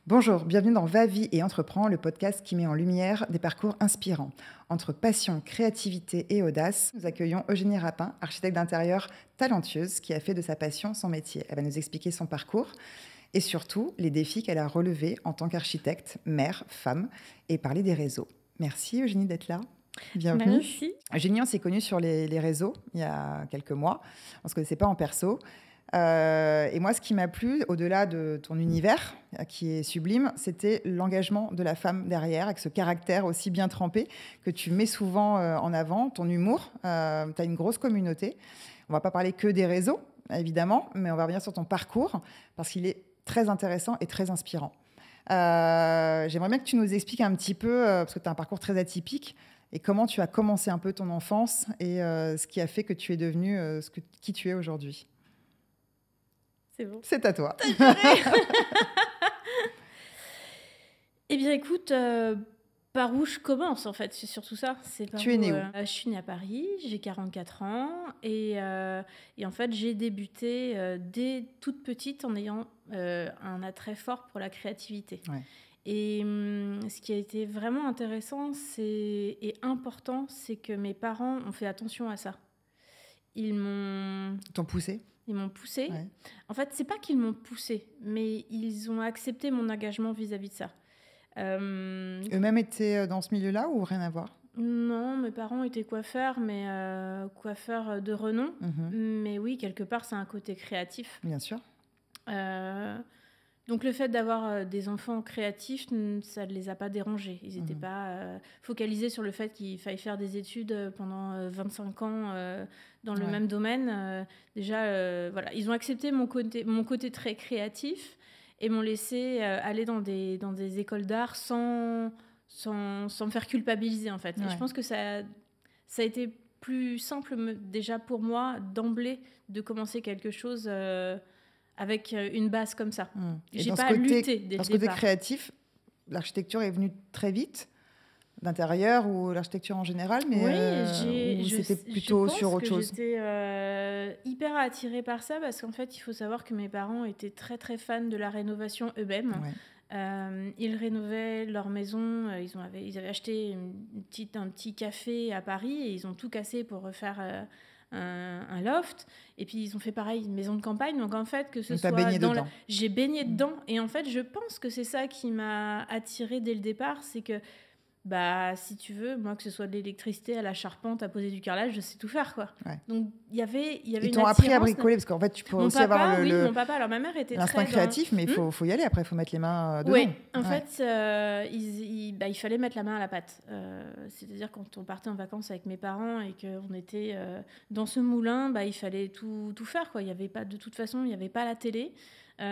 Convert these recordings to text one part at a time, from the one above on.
Bonjour, bienvenue dans Va Vie et Entreprends, le podcast qui met en lumière des parcours inspirants. Entre passion, créativité et audace, nous accueillons Eugénie Rapin, architecte d'intérieur talentueuse qui a fait de sa passion son métier. Elle va nous expliquer son parcours et surtout les défis qu'elle a relevés en tant qu'architecte, mère, femme et parler des réseaux. Merci Eugénie d'être là. Bienvenue. Merci. Eugénie, on s'est connus sur les réseaux il y a quelques mois. On ne se connaissait pas en perso. Et moi, ce qui m'a plu, au-delà de ton univers, qui est sublime, c'était l'engagement de la femme derrière, avec ce caractère aussi bien trempé que tu mets souvent en avant, ton humour. Tu as une grosse communauté. On ne va pas parler que des réseaux, évidemment, mais on va revenir sur ton parcours, parce qu'il est très intéressant et très inspirant. J'aimerais bien que tu nous expliques un petit peu, parce que tu as un parcours très atypique, et comment tu as commencé un peu ton enfance et ce qui a fait que tu es devenue qui tu es aujourd'hui. C'est bon. C'est à toi. Eh bien, écoute, par où je commence, en fait, c'est surtout ça. Tu es née où ? Je suis née à Paris, j'ai 44 ans, et en fait, j'ai débuté dès toute petite en ayant un attrait fort pour la créativité. Ouais. Et ce qui a été vraiment intéressant et important, c'est que mes parents ont fait attention à ça. Ils m'ont poussé. Ils m'ont poussée. Ouais. En fait, c'est pas qu'ils m'ont poussée, mais ils ont accepté mon engagement vis-à-vis de ça. Eux-mêmes étaient dans ce milieu-là ou rien à voir ? Non, mes parents étaient coiffeurs, mais coiffeurs de renom. Mm-hmm. Mais oui, quelque part, c'est un côté créatif. Bien sûr. Donc le fait d'avoir des enfants créatifs, ça ne les a pas dérangés. Ils n'étaient pas focalisés sur le fait qu'il fallait faire des études pendant 25 ans dans le même domaine. Voilà, ils ont accepté mon côté très créatif et m'ont laissé aller dans des écoles d'art sans me faire culpabiliser, en fait. Ouais. Et je pense que ça a été plus simple déjà pour moi d'emblée de commencer quelque chose avec une base comme ça. J'ai pas lutté dès le départ. Dans ce côté créatif, l'architecture est venue très vite, d'intérieur ou l'architecture en général, mais c'était plutôt sur autre chose. J'étais hyper attirée par ça parce qu'en fait, il faut savoir que mes parents étaient très très fans de la rénovation eux-mêmes. Ouais. Ils rénovaient leur maison, ils avaient acheté un petit café à Paris et ils ont tout cassé pour refaire un loft, et puis ils ont fait pareil, une maison de campagne. Donc en fait, que ce soit j'ai baigné dedans, et en fait je pense que c'est ça qui m'a attirée dès le départ, c'est que si tu veux, moi, que ce soit de l'électricité à la charpente, à poser du carrelage, je sais tout faire, quoi. Ouais. Donc il y avait une attirance. Ils t'ont appris à bricoler, parce qu'en fait tu peux aussi avoir mon papa, alors ma mère était l'instinct créatif, mais il faut y aller, après il faut mettre les mains dedans. Oui, en fait, il fallait mettre la main à la pâte. C'est-à-dire quand on partait en vacances avec mes parents et qu'on était dans ce moulin, il fallait tout faire, quoi. Il y avait pas, de toute façon, il n'y avait pas la télé.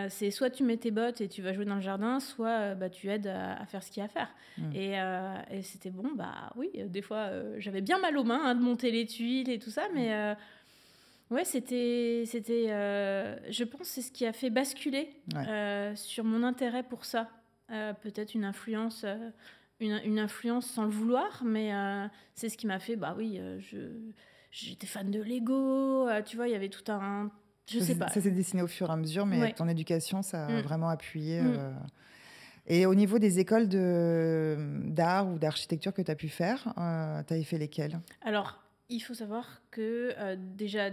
C'est soit tu mets tes bottes et tu vas jouer dans le jardin, soit tu aides à faire ce qu'il y a à faire. Et c'était bon, oui, des fois j'avais bien mal aux mains de monter les tuiles et tout ça, mais ouais, c'était je pense que c'est ce qui a fait basculer sur mon intérêt pour ça. Peut-être une influence sans le vouloir, mais c'est ce qui m'a fait, j'étais fan de Lego, tu vois, il y avait tout un... Je sais pas. Ça s'est dessiné au fur et à mesure, mais ton éducation, ça a vraiment appuyé. Et au niveau des écoles d'art ou d'architecture que tu as pu faire, tu avais fait lesquelles ? Alors, il faut savoir que déjà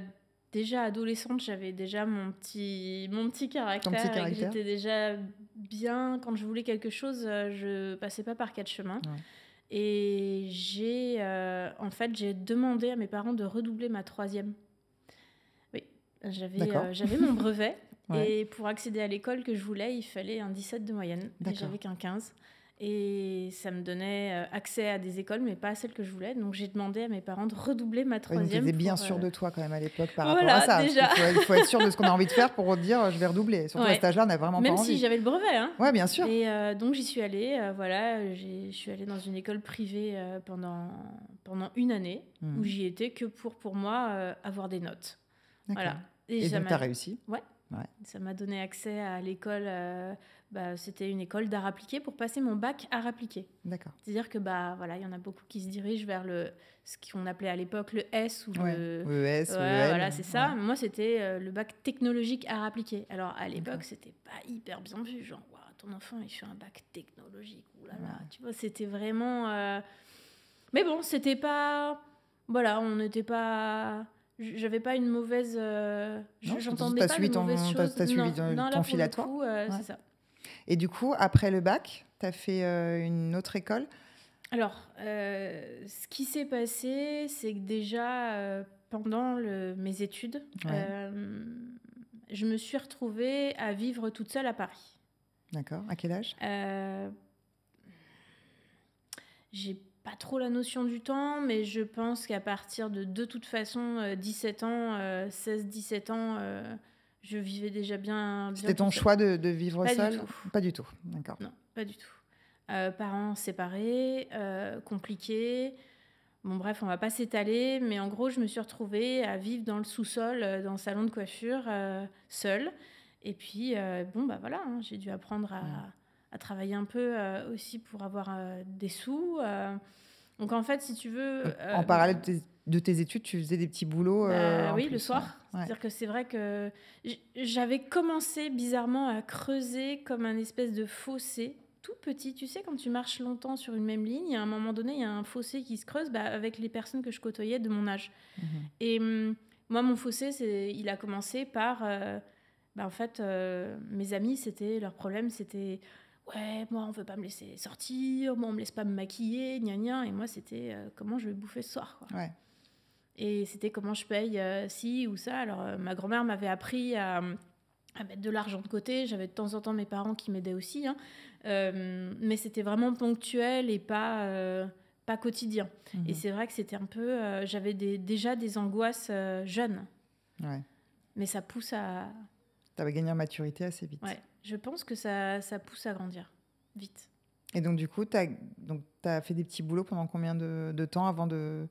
adolescente, j'avais déjà mon petit caractère. Et que j'étais déjà bien. Quand je voulais quelque chose, je passais pas par quatre chemins. Ouais. Et j'ai demandé à mes parents de redoubler ma troisième. J'avais mon brevet, et pour accéder à l'école que je voulais, il fallait un 17 de moyenne. Et j'avais qu'un 15. Et ça me donnait accès à des écoles, mais pas à celles que je voulais. Donc j'ai demandé à mes parents de redoubler ma troisième. Donc tu étais bien sûre de toi quand même à l'époque par rapport à ça. Déjà. Il faut être sûr de ce qu'on a envie de faire pour dire je vais redoubler. Surtout à cet âge-là, on n'a vraiment même pas envie. Même si j'avais le brevet. Hein. Ouais, bien sûr. Et donc j'y suis allée. Je suis allée dans une école privée pendant une année, où j'y étais que pour moi avoir des notes. D'accord. Voilà. Et donc tu as réussi ? Ouais. Ça m'a donné accès à l'école. C'était une école d'art appliqué pour passer mon bac art appliqué. D'accord. C'est-à-dire que il y en a beaucoup qui se dirigent vers ce qu'on appelait à l'époque le S ou le ES, voilà, c'est ça. Moi, c'était le bac technologique art appliqué. Alors à l'époque, c'était pas hyper bien vu, genre ton enfant, il fait un bac technologique. Ouh là là, tu vois, c'était vraiment... Mais bon, c'était pas... Voilà, on n'était pas... J'avais pas une mauvaise... J'entendais pas de mauvaises choses. T'as suivi ton fil à toi. C'est ça. Et du coup, après le bac, tu as fait une autre école? Alors, ce qui s'est passé, c'est que déjà, pendant mes études, je me suis retrouvée à vivre toute seule à Paris. D'accord. À quel âge? J'ai pas trop la notion du temps, mais je pense qu'à partir de toute façon, 17 ans, 16-17 ans, je vivais déjà bien. C'était ton choix de vivre seule? Pas du tout. Pas du tout, d'accord. Non, pas du tout. Parents séparés, compliqués. Bon, bref, on va pas s'étaler, mais en gros, je me suis retrouvée à vivre dans le sous-sol, dans le salon de coiffure, seule. Et puis, bon, bah voilà, hein, j'ai dû apprendre à travailler un peu aussi pour avoir des sous. Donc, en fait, si tu veux... en parallèle de tes études, tu faisais des petits boulots oui, le soir. C'est-à-dire que c'est vrai que j'avais commencé bizarrement à creuser comme un espèce de fossé tout petit. Tu sais, quand tu marches longtemps sur une même ligne, à un moment donné, il y a un fossé qui se creuse avec les personnes que je côtoyais de mon âge. Et moi, mon fossé, il a commencé par... en fait, mes amis, leur problème, c'était... Ouais, moi, on veut pas me laisser sortir, moi, on me laisse pas me maquiller, gna gna. Et moi, c'était comment je vais bouffer ce soir, quoi. Ouais. Et c'était comment je paye ci ou ça. Alors, ma grand-mère m'avait appris à mettre de l'argent de côté. J'avais de temps en temps mes parents qui m'aidaient aussi. Hein. Mais c'était vraiment ponctuel et pas quotidien. Et c'est vrai que c'était un peu... j'avais déjà des angoisses jeunes. Ouais. Mais ça pousse à... T'avais gagné en maturité assez vite. Ouais, je pense que ça pousse à grandir vite. Et donc, du coup, t'as fait des petits boulots pendant combien de temps avant de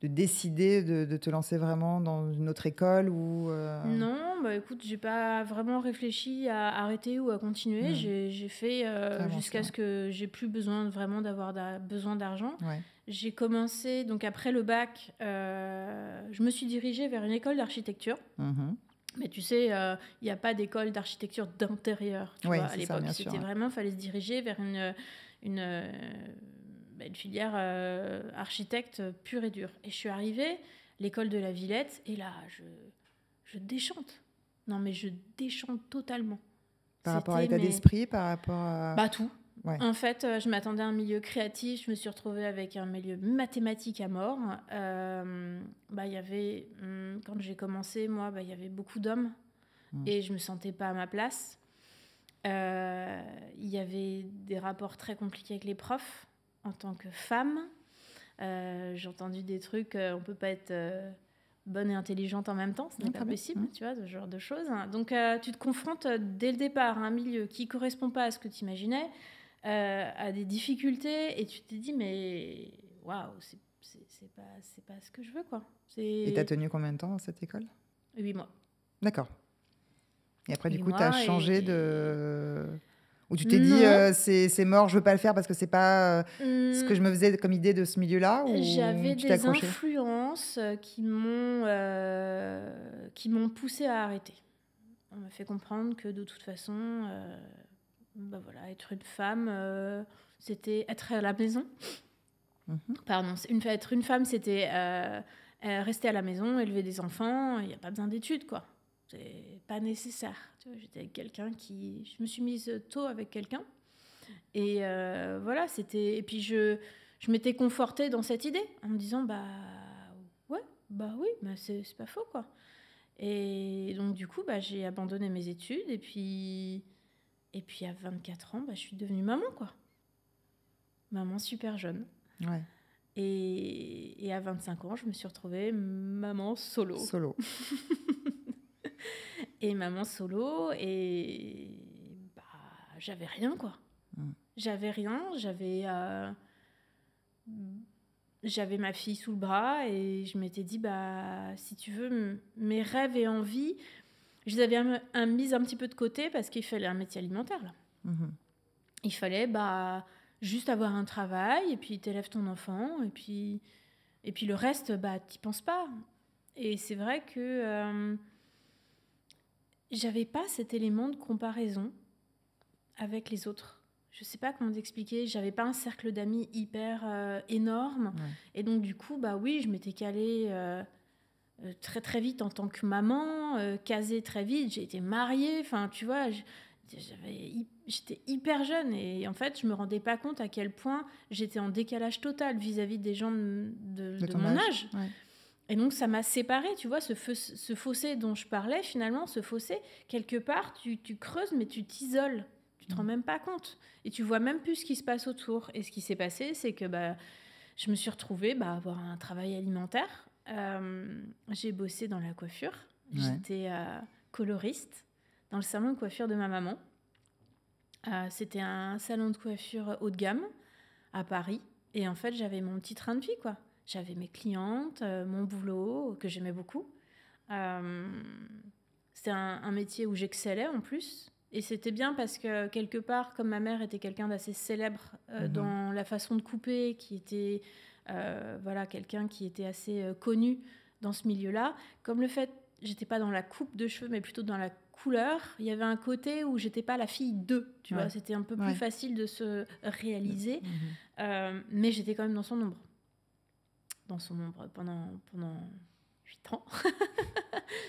décider de te lancer vraiment dans une autre école ou Non, bah écoute, j'ai pas vraiment réfléchi à arrêter ou à continuer. J'ai fait jusqu'à ce que j'ai plus besoin vraiment d'avoir besoin d'argent. Ouais. J'ai commencé, donc après le bac, je me suis dirigée vers une école d'architecture. Mais tu sais, il n'y a pas d'école d'architecture d'intérieur, tu vois, à l'époque. C'était vraiment, il fallait se diriger vers une filière architecte pure et dure. Et je suis arrivée, l'école de la Villette, et là, je déchante. Non, mais je déchante totalement. Par rapport à l'état d'esprit, par rapport à... Bah, tout. Ouais. En fait, je m'attendais à un milieu créatif. Je me suis retrouvée avec un milieu mathématique à mort. Y avait, quand j'ai commencé, moi, il y avait beaucoup d'hommes. Et je ne me sentais pas à ma place. Il y avait des rapports très compliqués avec les profs en tant que femme. J'ai entendu des trucs, on ne peut pas être bonne et intelligente en même temps, ce n'est pas possible, tu vois, ce genre de choses. Donc, tu te confrontes dès le départ à un milieu qui ne correspond pas à ce que tu imaginais, à des difficultés, et tu te dis, mais waouh, c'est pas ce que je veux, quoi. Et tu as tenu combien de temps dans cette école? 8 mois. D'accord. Et après, du coup, tu as changé de... Ou tu t'es dit, c'est mort, je veux pas le faire parce que c'est pas ce que je me faisais comme idée de ce milieu-là, ou j'avais des influences qui m'ont poussée à arrêter. On m'a fait comprendre que de toute façon, être une femme, c'était être à la maison. Pardon, être une femme, c'était rester à la maison, élever des enfants. Il n'y a pas besoin d'études, quoi. C'est pas nécessaire. Tu vois, j'étais avec quelqu'un je me suis mise tôt avec quelqu'un. Et voilà, c'était... Et puis, je m'étais confortée dans cette idée en me disant, oui, c'est pas faux, quoi. Et donc, du coup, j'ai abandonné mes études. Et puis à 24 ans, je suis devenue maman, quoi. Maman super jeune. Ouais. Et à 25 ans, je me suis retrouvée maman solo. Et maman solo, et j'avais rien, quoi. J'avais rien, j'avais ma fille sous le bras, et je m'étais dit, si tu veux, mes rêves et envies, je les avais mis un petit peu de côté parce qu'il fallait un métier alimentaire, là. Il fallait juste avoir un travail, et puis t'élèves ton enfant, et puis le reste, t'y penses pas. Et c'est vrai que j'avais pas cet élément de comparaison. avec les autres. Je sais pas comment t'expliquer, j'avais pas un cercle d'amis hyper énorme. Ouais. Et donc, du coup, bah oui, je m'étais calée très très vite en tant que maman, casée très vite, j'ai été mariée, enfin, tu vois, j'étais hyper jeune et en fait, je me rendais pas compte à quel point j'étais en décalage total vis-à-vis des gens de ton mon âge. Ouais. Et donc, ça m'a séparée, tu vois, ce fossé dont je parlais, finalement, ce fossé, quelque part, tu creuses, mais tu t'isoles. Tu te rends même pas compte. Et tu vois même plus ce qui se passe autour. Et ce qui s'est passé, c'est que je me suis retrouvée à avoir un travail alimentaire. J'ai bossé dans la coiffure. Ouais. J'étais coloriste dans le salon de coiffure de ma maman. C'était un salon de coiffure haut de gamme à Paris. Et en fait, j'avais mon petit train de vie, quoi. J'avais mes clientes, mon boulot, que j'aimais beaucoup. C'était un métier où j'excellais en plus. Et c'était bien parce que, quelque part, comme ma mère était quelqu'un d'assez célèbre dans la façon de couper, qui était quelqu'un qui était assez connu dans ce milieu-là, comme le fait, j'étais pas dans la coupe de cheveux, mais plutôt dans la couleur, il y avait un côté où j'étais pas la fille d'eux, tu vois, c'était un peu plus facile de se réaliser, mais j'étais quand même dans son ombre. Dans son ombre pendant 8 ans.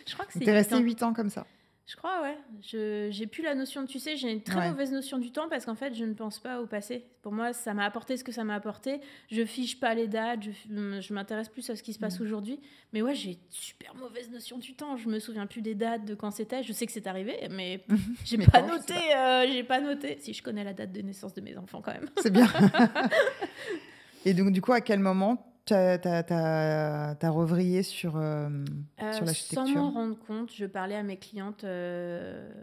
Je crois que c'est T'es resté 8 ans comme ça. Je crois, ouais. J'ai plus la notion, tu sais, j'ai une très mauvaise notion du temps parce qu'en fait, je ne pense pas au passé. Pour moi, ça m'a apporté ce que ça m'a apporté. Je fiche pas les dates, je m'intéresse plus à ce qui se passe aujourd'hui. Mais ouais, j'ai une super mauvaise notion du temps. Je me souviens plus des dates, de quand c'était. Je sais que c'est arrivé, mais j'ai pas noté. J'ai pas noté. Si, je connais la date de naissance de mes enfants quand même. C'est bien. Et donc, du coup, à quel moment t'as revrillé sur l'architecture? Sans m'en rendre compte, je parlais à mes clientes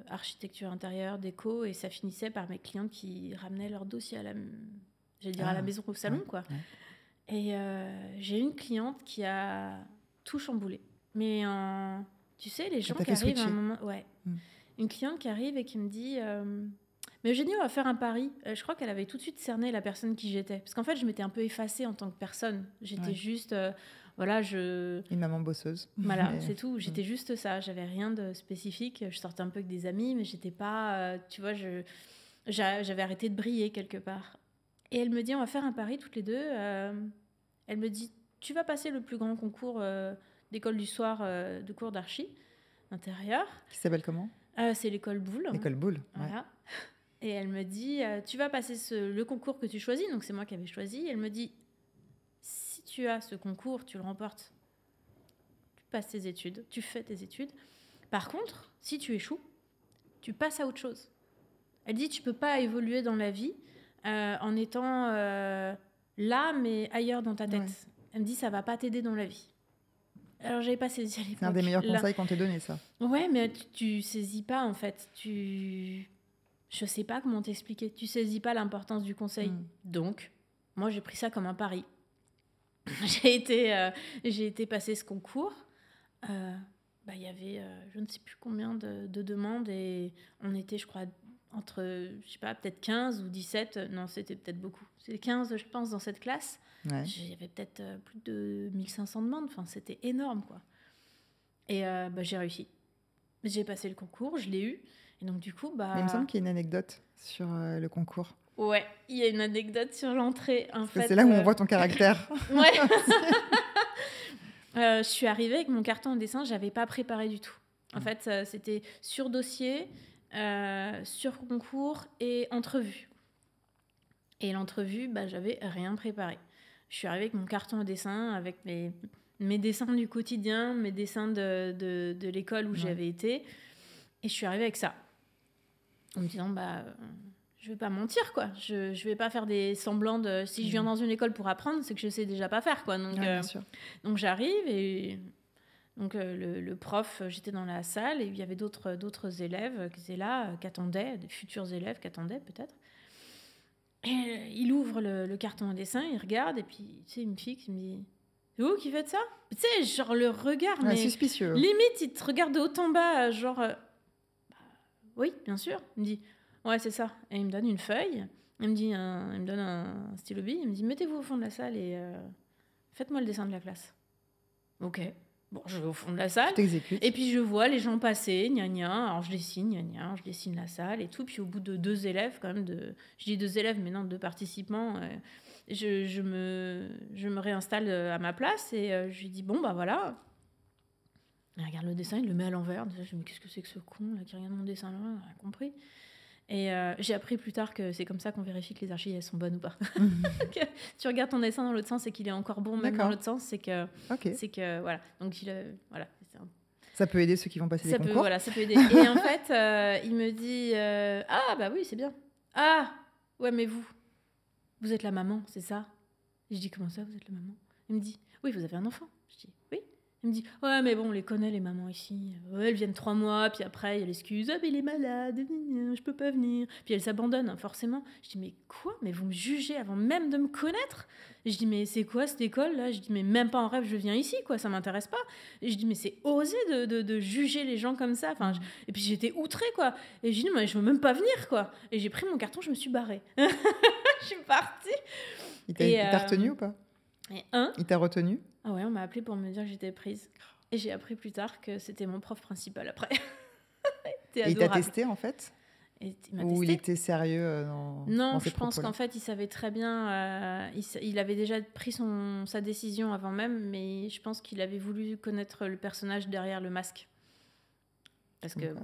architecture intérieure, déco, et ça finissait par mes clientes qui ramenaient leur dossier à la maison, au salon, quoi. Ouais. Et j'ai une cliente qui a tout chamboulé. Mais tu sais, les gens qui arrivent à un moment... Ouais. Une cliente qui arrive et qui me dit... Mais Eugénie, on va faire un pari. Je crois qu'elle avait tout de suite cerné la personne qui j'étais. Parce qu'en fait, je m'étais un peu effacée en tant que personne. J'étais juste... Une maman bosseuse. Voilà, c'est tout. J'étais juste ça. J'avais rien de spécifique. Je sortais un peu avec des amis, mais j'étais pas... tu vois, j'avais arrêté de briller quelque part. Et elle me dit, on va faire un pari toutes les deux. Elle me dit, tu vas passer le plus grand concours d'école du soir de cours d'archi intérieur. Qui s'appelle comment ? C'est l'école Boulle. L'école Boulle, voilà. Et elle me dit, tu vas passer le concours que tu choisis. Donc, c'est moi qui avais choisi. Elle me dit, si tu as ce concours, tu le remportes. Tu passes tes études, tu fais tes études. Par contre, si tu échoues, tu passes à autre chose. Elle dit, tu peux pas évoluer dans la vie en étant là, mais ailleurs dans ta tête. Ouais. Elle me dit, ça va pas t'aider dans la vie. Alors, j'avais pas saisi à l'époque. C'est un des meilleurs conseils qu'on t'ait donné, ça. Ouais, mais tu saisis pas, en fait. Je sais pas comment t'expliquer. Tu saisis pas l'importance du conseil. Donc, moi, j'ai pris ça comme un pari. J'ai été passer ce concours. Il y avait je ne sais plus combien de demandes et on était, je crois, entre, je sais pas, peut-être 15 ou 17. Non, c'était peut-être beaucoup. C'était 15, je pense, dans cette classe. Ouais. Il y avait peut-être plus de 1500 demandes. Enfin, c'était énorme, quoi. Et j'ai réussi. J'ai passé le concours, je l'ai eu. Et donc, du coup, Mais il me semble qu'il y a une anecdote sur le concours. Ouais, il y a une anecdote sur l'entrée. C'est là où on voit ton caractère. Ouais. Je suis arrivée avec mon carton en dessin, je n'avais pas préparé du tout. En fait, c'était sur dossier, sur concours et entrevue. Et l'entrevue, j'avais rien préparé. Je suis arrivée avec mon carton en dessin, avec mes dessins du quotidien, mes dessins de l'école où j'avais été. Et je suis arrivée avec ça. En me disant, je vais pas mentir, quoi. Je vais pas faire des semblants de... Si je viens dans une école pour apprendre, c'est que je sais déjà pas faire, quoi. Donc, bien sûr. Donc j'arrive et... Donc le prof, j'étais dans la salle et il y avait d'autres élèves qui étaient là, qui attendaient, des futurs élèves qui attendaient peut-être. Et il ouvre le carton à dessin, il regarde et puis, tu sais, une fille qui me dit... C'est vous qui faites ça ? Tu sais, genre le regard, mais... suspicieux. Limite, il te regarde de haut en bas, genre... oui, bien sûr. Il me dit... Ouais, c'est ça. Et il me donne une feuille, il me donne un stylo bille, il me dit, mettez-vous au fond de la salle et faites-moi le dessin de la classe. Ok. Bon, je vais au fond de la salle. Tu t'exécutes. Et puis je vois les gens passer, gna gna. Alors je dessine, gna gna, je dessine la salle et tout. Puis au bout de 2 élèves, quand même, je dis 2 élèves, mais non, 2 participants, je me réinstalle à ma place et je lui dis bon, bah voilà. Il regarde le dessin, il le met à l'envers. Déjà, je me dis mais qu'est-ce que c'est que ce con là qui regarde mon dessin là, il n'a rien compris. Et j'ai appris plus tard que c'est comme ça qu'on vérifie que les archives elles sont bonnes ou pas. Que tu regardes ton dessin dans l'autre sens et qu'il est encore bon même dans l'autre sens, c'est que voilà. Donc voilà. Ça peut aider ceux qui vont passer des concours. Voilà, ça peut aider. Et en fait, il me dit ah bah oui c'est bien. Ah ouais mais vous êtes la maman, c'est ça? Je dis comment ça vous êtes la maman? Il me dit oui vous avez un enfant. Je dis oui. Il me dit ouais mais bon on les connaît les mamans ici, ouais, elles viennent 3 mois puis après il y a l'excuse ah mais il est malade, je peux pas venir, puis elles s'abandonnent hein, forcément. Je dis mais quoi, mais vous me jugez avant même de me connaître? Je dis mais c'est quoi cette école là? Je dis mais même pas en rêve je viens ici quoi, ça m'intéresse pas. Et je dis mais c'est osé de juger les gens comme ça, enfin et puis j'étais outrée quoi. Et je dis mais je veux même pas venir quoi. Et j'ai pris mon carton, je me suis barrée. Je suis partie. Il t'a retenu ou pas? Il t'a retenu? Ah ouais, on m'a appelé pour me dire que j'étais prise. Et j'ai appris plus tard que c'était mon prof principal après. Et il t'a testé en fait? Ou il était sérieux Non, je pense qu'en fait, il savait très bien. Il avait déjà pris sa décision avant même, mais je pense qu'il avait voulu connaître le personnage derrière le masque. Parce que,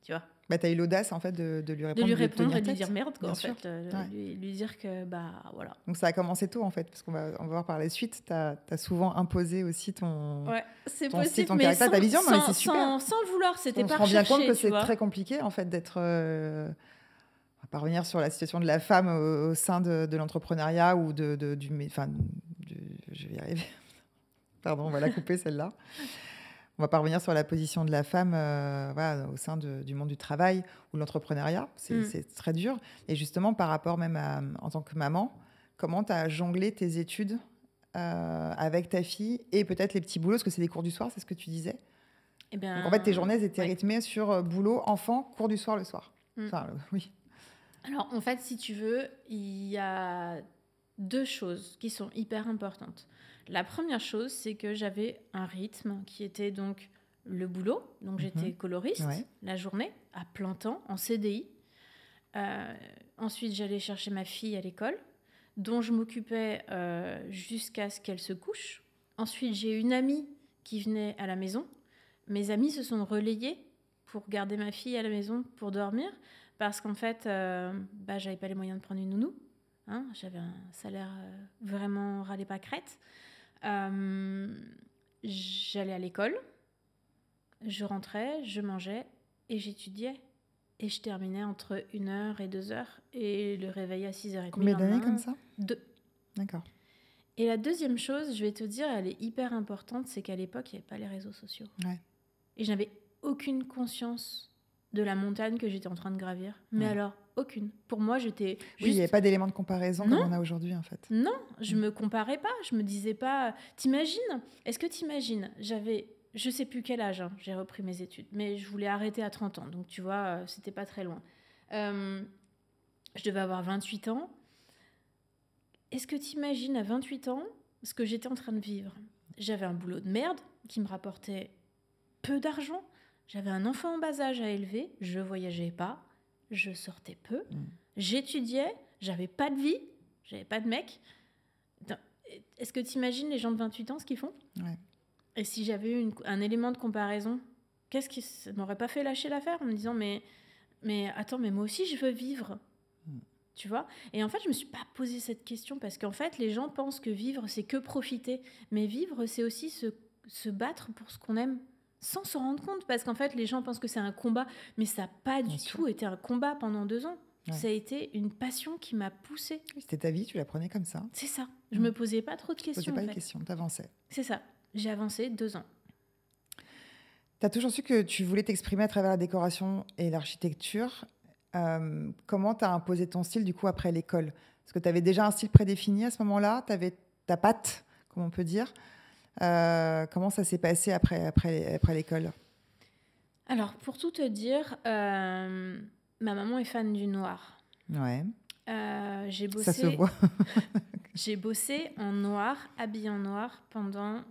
tu vois. Bah, t'as eu l'audace en fait de lui répondre. De lui répondre et de lui dire merde, quoi, en sûr. fait. Lui dire que, bah voilà. Donc ça a commencé tôt en fait, parce qu'on va voir par la suite. T'as souvent imposé aussi ton style, ton caractère, ta vision. Mais c'est super. Sans le vouloir, c'était pas recherché. On se rend bien compte que c'est vois. très compliqué en fait d'être. On va pas revenir sur la situation de la femme au sein de l'entrepreneuriat ou je vais y arriver. Pardon, on va la couper celle-là. On va pas revenir sur la position de la femme au sein du monde du travail ou de l'entrepreneuriat. C'est très dur. Et justement, par rapport même en tant que maman, comment tu as jonglé tes études avec ta fille et peut-être les petits boulots, parce que c'est des cours du soir, c'est ce que tu disais. Donc, en fait, tes journées étaient rythmées sur boulot, enfant, cours du soir le soir. Enfin, oui. Alors, en fait, si tu veux, il y a 2 choses qui sont hyper importantes. La première chose, c'est que j'avais un rythme qui était donc le boulot. Donc, j'étais coloriste la journée, à plein temps, en CDI. Ensuite, j'allais chercher ma fille à l'école, dont je m'occupais jusqu'à ce qu'elle se couche. Ensuite, j'ai une amie qui venait à la maison. Mes amis se sont relayés pour garder ma fille à la maison pour dormir, parce qu'en fait, j'avais pas les moyens de prendre une nounou. Hein, j'avais un salaire vraiment râlé pas crête. J'allais à l'école, je rentrais, je mangeais et j'étudiais. Et je terminais entre 1h et 2h et le réveil à 6h30. Combien d'années comme ça? 2. D'accord. Et la deuxième chose, je vais te dire, elle est hyper importante, c'est qu'à l'époque, il n'y avait pas les réseaux sociaux. Ouais. Et je n'avais aucune conscience de la montagne que j'étais en train de gravir. Mais alors, aucune. Pour moi, j'étais juste... Oui, il n'y avait pas d'éléments de comparaison comme on a aujourd'hui, en fait. Non, je ne me comparais pas. Je me disais pas... T'imagines? Est-ce que t'imagines? J'avais... Je sais plus quel âge, hein, j'ai repris mes études, mais je voulais arrêter à 30 ans, donc tu vois, c'était pas très loin. Je devais avoir 28 ans. Est-ce que tu imagines à 28 ans ce que j'étais en train de vivre? J'avais un boulot de merde qui me rapportait peu d'argent. J'avais un enfant en bas âge à élever. Je voyageais pas. Je sortais peu. J'étudiais. J'avais pas de vie. J'avais pas de mec. Est-ce que tu imagines les gens de 28 ans ce qu'ils font? Ouais. Et si j'avais eu un élément de comparaison, qu'est-ce qui ça m'aurait pas fait lâcher l'affaire en me disant mais attends, mais moi aussi je veux vivre. Tu vois? Et en fait, je me suis pas posé cette question parce qu'en fait, les gens pensent que vivre, c'est que profiter. Mais vivre, c'est aussi se battre pour ce qu'on aime sans s'en rendre compte. Parce qu'en fait, les gens pensent que c'est un combat, mais ça n'a pas du tout été un combat pendant 2 ans. Ouais. Ça a été une passion qui m'a poussée. C'était ta vie, tu la prenais comme ça. C'est ça. Je me posais pas trop de questions. Tu ne posais pas de questions, tu avançais. C'est ça. J'ai avancé 2 ans. Tu as toujours su que tu voulais t'exprimer à travers la décoration et l'architecture. Comment tu as imposé ton style du coup après l'école? Parce que tu avais déjà un style prédéfini à ce moment-là, tu avais ta patte, comme on peut dire. Comment ça s'est passé après l'école? Alors, pour tout te dire, ma maman est fan du noir. Ouais. J'ai bossé, ça se voit. J'ai bossé en noir, habillée en noir, pendant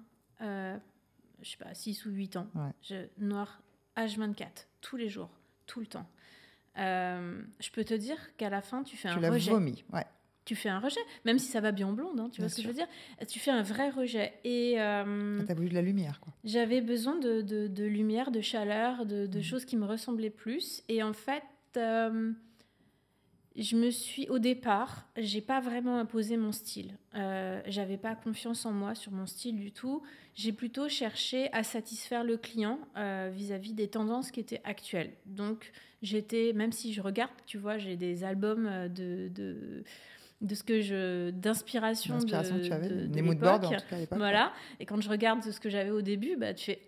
je sais pas, 6 ou 8 ans. Ouais. Noir H24, tous les jours, tout le temps. Je peux te dire qu'à la fin, tu fais un rejet. Tu l'as vomi, ouais. Tu fais un rejet, même si ça va bien en blonde, hein, tu vois ce que je veux dire. Tu fais un vrai rejet. Et t'as voulu de la lumière, quoi. J'avais besoin de lumière, de chaleur, de choses qui me ressemblaient plus. Et en fait, au départ, j'ai pas vraiment imposé mon style. J'avais pas confiance en moi sur mon style du tout. J'ai plutôt cherché à satisfaire le client vis-à-vis des tendances qui étaient actuelles. Donc, même si je regarde, tu vois, j'ai des albums d'inspiration tu avais de des mood boards, en tout cas, à l'époque. Voilà. Et quand je regarde ce que j'avais au début, bah, tu fais...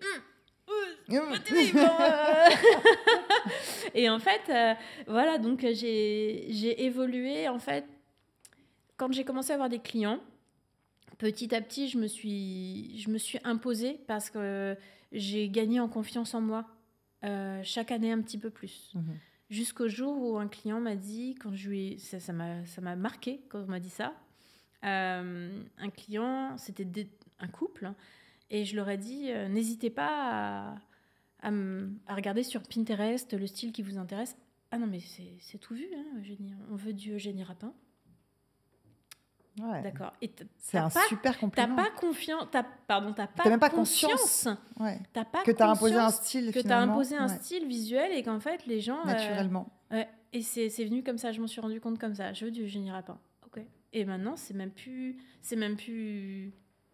Et en fait, voilà, donc j'ai évolué. En fait, quand j'ai commencé à avoir des clients, petit à petit, je me suis imposée parce que j'ai gagné en confiance en moi chaque année un petit peu plus. Jusqu'au jour où un client m'a dit, ça m'a marqué quand on m'a dit ça. Un client, c'était un couple, hein, et je leur ai dit, n'hésitez pas à regarder sur Pinterest le style qui vous intéresse. Ah non, mais c'est tout vu, hein, Eugénie. On veut du Eugénie Rapin. Ouais. D'accord. Et c'est un super compliment. T'as pas confiance. T'as même pas conscience. Ouais. T'as pas que t'as imposé un style. Que t'as imposé un style visuel et qu'en fait les gens. Naturellement. Et c'est venu comme ça. Je m'en suis rendu compte comme ça. Je veux du Eugénie Rapin. Ok. Et maintenant c'est même plus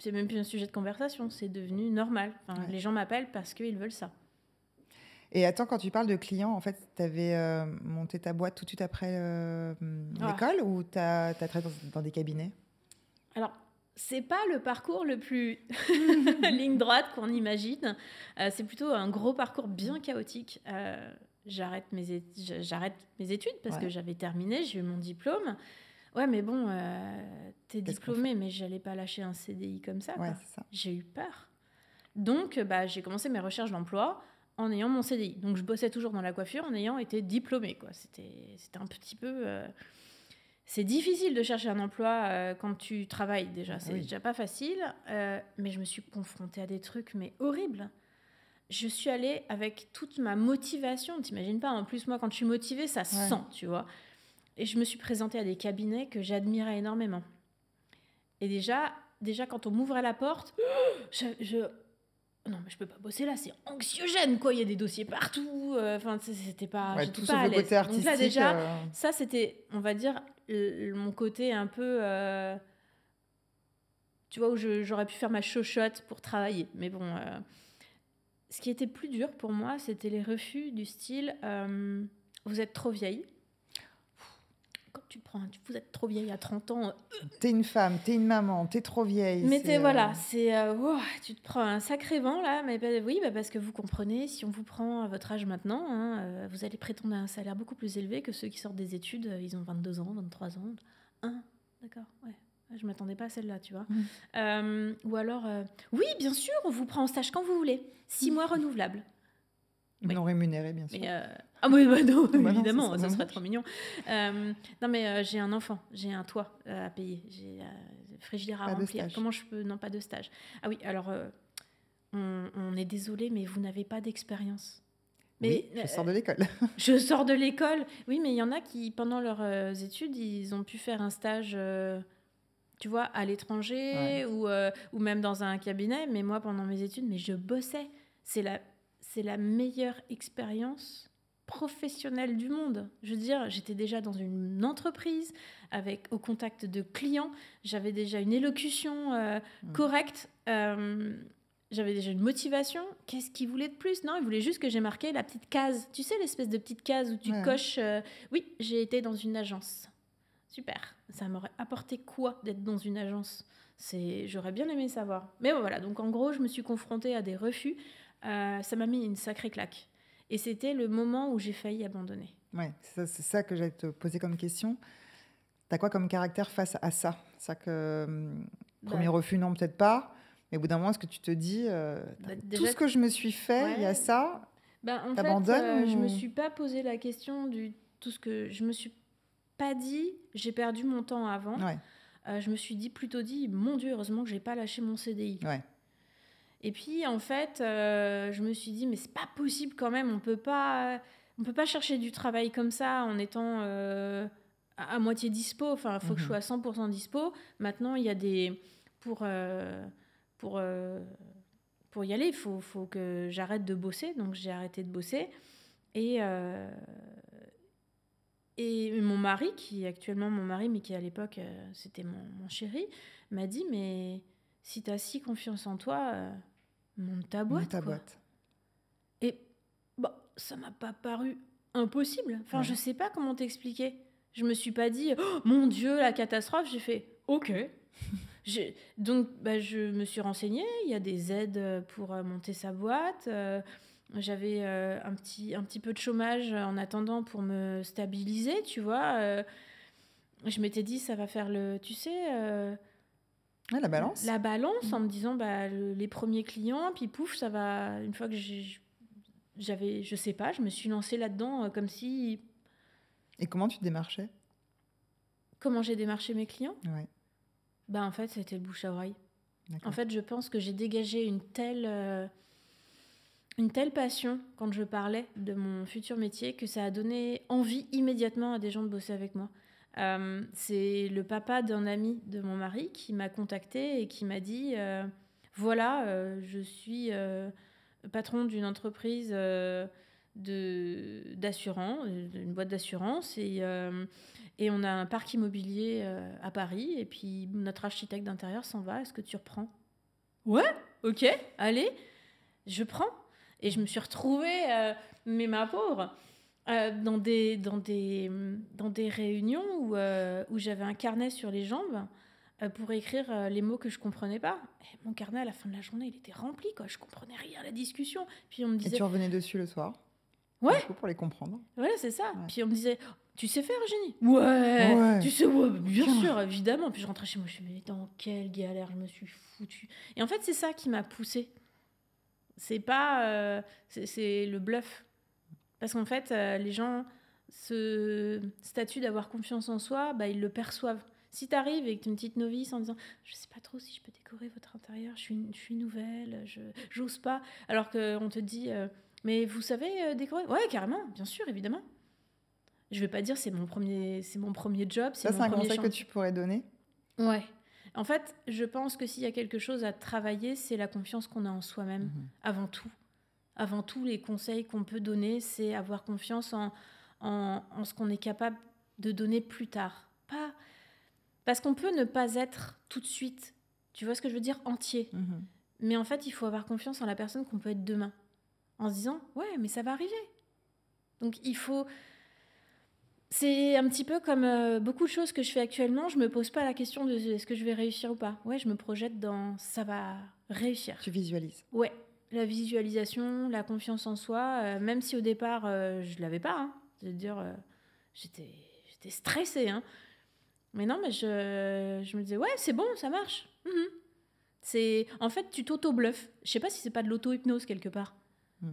un sujet de conversation. C'est devenu normal. Enfin, les gens m'appellent parce qu'ils veulent ça. Et attends, quand tu parles de clients, en fait, tu avais monté ta boîte tout de suite après l'école ou tu as travaillé dans des cabinets? Alors, c'est pas le parcours le plus ligne droite qu'on imagine. C'est plutôt un gros parcours bien chaotique. J'arrête mes études parce que j'avais terminé, j'ai eu mon diplôme. Ouais, mais bon, t'es diplômée, mais j'allais pas lâcher un CDI comme ça. Ouais, c'est ça. J'ai eu peur. Donc, j'ai commencé mes recherches d'emploi en ayant mon CDI. Donc, je bossais toujours dans la coiffure en ayant été diplômée, quoi. C'était un petit peu... C'est difficile de chercher un emploi quand tu travailles, déjà. C'est déjà pas facile. Mais je me suis confrontée à des trucs, mais horribles. Je suis allée avec toute ma motivation. T'imagines pas, en plus, moi, quand je suis motivée, ça se sent, tu vois. Et je me suis présentée à des cabinets que j'admirais énormément. Et déjà quand on m'ouvrait la porte, non, mais je peux pas bosser là, c'est anxiogène, quoi. Il y a des dossiers partout. Enfin, c'était pas. Tout sauf le côté artistique. Donc là, déjà, ça, c'était, on va dire, mon côté un peu. Tu vois, où j'aurais pu faire ma chochotte pour travailler. Mais bon, ce qui était plus dur pour moi, c'était les refus du style vous êtes trop vieille. Vous êtes trop vieille à 30 ans. T'es une femme, t'es une maman, t'es trop vieille. Mais tu te prends un sacré vent là, mais oui, parce que vous comprenez, si on vous prend à votre âge maintenant, hein, vous allez prétendre à un salaire beaucoup plus élevé que ceux qui sortent des études, ils ont 22 ans, 23 ans. D'accord, ouais. Je m'attendais pas à celle-là, tu vois. Ou alors, oui, bien sûr, on vous prend en stage quand vous voulez. 6 mois renouvelables. Non rémunéré, bien sûr. Ah oui, non, évidemment, ça serait trop mignon. Non, mais j'ai un enfant, j'ai un toit à payer, j'ai frigidaire à remplir. Comment je peux... Non, pas de stage. Ah oui, alors, on est désolé, mais vous n'avez pas d'expérience. Mais je sors de l'école. Je sors de l'école. Oui, mais il y en a qui, pendant leurs études, ils ont pu faire un stage... tu vois, à l'étranger ou même dans un cabinet. Mais moi, pendant mes études, je bossais. C'est la meilleure expérience professionnelle du monde. Je veux dire, j'étais déjà dans une entreprise au contact de clients. J'avais déjà une élocution correcte. J'avais déjà une motivation. Qu'est-ce qu'ils voulaient de plus? Non, ils voulaient juste que j'ai marqué la petite case. Tu sais, l'espèce de petite case où tu coches... oui, j'ai été dans une agence. Super. Ça m'aurait apporté quoi d'être dans une agence? J'aurais bien aimé savoir. Mais voilà, donc en gros, je me suis confrontée à des refus. Ça m'a mis une sacrée claque. Et c'était le moment où j'ai failli abandonner. Ouais, c'est ça que j'allais te poser comme question. T'as quoi comme caractère face à ça? Premier refus, non, peut-être pas. Mais au bout d'un moment, est-ce que tu te dis, déjà, tout ce que je me suis fait, il y a ça, t'abandonnes je me suis pas posé la question tout ce que je me suis pas dit. J'ai perdu mon temps avant. Je me suis plutôt dit, mon Dieu, heureusement que j'ai pas lâché mon CDI. Et puis, en fait, je me suis dit, mais c'est pas possible quand même, on peut pas chercher du travail comme ça en étant à moitié dispo. Enfin, il faut que je sois à 100% dispo. Maintenant, il y a des... Pour, pour, euh, pour y aller, il faut que j'arrête de bosser. Donc, j'ai arrêté de bosser. Et mon mari, qui est actuellement mon mari, mais qui à l'époque, c'était mon chéri, m'a dit, mais si tu as si confiance en toi, monte ta boîte, Monte ta quoi. boîte. Et ça m'a pas paru impossible. Enfin, je sais pas comment t'expliquer. Je me suis pas dit, oh, mon Dieu, la catastrophe. J'ai fait, ok. Donc, je me suis renseignée. Il y a des aides pour monter sa boîte. J'avais un petit peu de chômage en attendant pour me stabiliser, tu vois. Je m'étais dit, ça va faire tu sais... la balance. La balance, en me disant, les premiers clients, puis pouf, ça va... Une fois que je sais pas, je me suis lancée là-dedans comme si... Et comment tu te démarchais ? Comment j'ai démarché mes clients ? Ouais. En fait, c'était le bouche à oreille. D'accord. En fait, je pense que j'ai dégagé une telle passion quand je parlais de mon futur métier que ça a donné envie immédiatement à des gens de bosser avec moi. C'est le papa d'un ami de mon mari qui m'a contactée et qui m'a dit je suis patron d'une entreprise d'assurance, d'une boîte d'assurance et on a un parc immobilier à Paris et puis notre architecte d'intérieur s'en va, est-ce que tu reprends ? Ouais, ok, allez, je prends. Et je me suis retrouvée, mais ma pauvre, dans des réunions où j'avais un carnet sur les jambes pour écrire les mots que je comprenais pas. Et mon carnet, à la fin de la journée, il était rempli, quoi. Je comprenais rien à la discussion. Puis on me disait... Et tu revenais dessus le soir ? Ouais. Du coup, pour les comprendre. Voilà, c'est ça. Ouais. Puis on me disait, tu sais faire, Eugénie ? Ouais. Tu sais, ouais, bien sûr, évidemment. Puis je rentrais chez moi, je me disais, mais dans quelle galère je me suis foutue. Et en fait, c'est ça qui m'a poussée. C'est pas... c'est le bluff. Parce qu'en fait, les gens, ce statut d'avoir confiance en soi, ils le perçoivent. Si tu arrives avec une petite novice en disant « Je sais pas trop si je peux décorer votre intérieur, je suis nouvelle, j'ose pas », alors qu'on te dit « Mais vous savez décorer ?»« Ouais, carrément, bien sûr, évidemment. » Je vais pas dire c'est mon premier job, c'est un conseil que tu pourrais donner ? Ouais. En fait, je pense que s'il y a quelque chose à travailler, c'est la confiance qu'on a en soi-même, avant tout. Avant tout, les conseils qu'on peut donner, c'est avoir confiance en ce qu'on est capable de donner plus tard. Parce qu'on peut ne pas être tout de suite, tu vois ce que je veux dire, entier. Mais en fait, il faut avoir confiance en la personne qu'on peut être demain. En se disant, ouais, mais ça va arriver. Donc, il faut... C'est un petit peu comme beaucoup de choses que je fais actuellement. Je me pose pas la question de est-ce que je vais réussir ou pas. Ouais, je me projette dans ça va réussir. Tu visualises. Ouais. La visualisation, la confiance en soi, même si au départ, je ne l'avais pas. Hein. C'est-à-dire, j'étais stressée. Hein. Mais non, mais je me disais, ouais, c'est bon, ça marche. En fait, tu t'auto-bluffes. Je ne sais pas si ce n'est pas de l'auto-hypnose quelque part.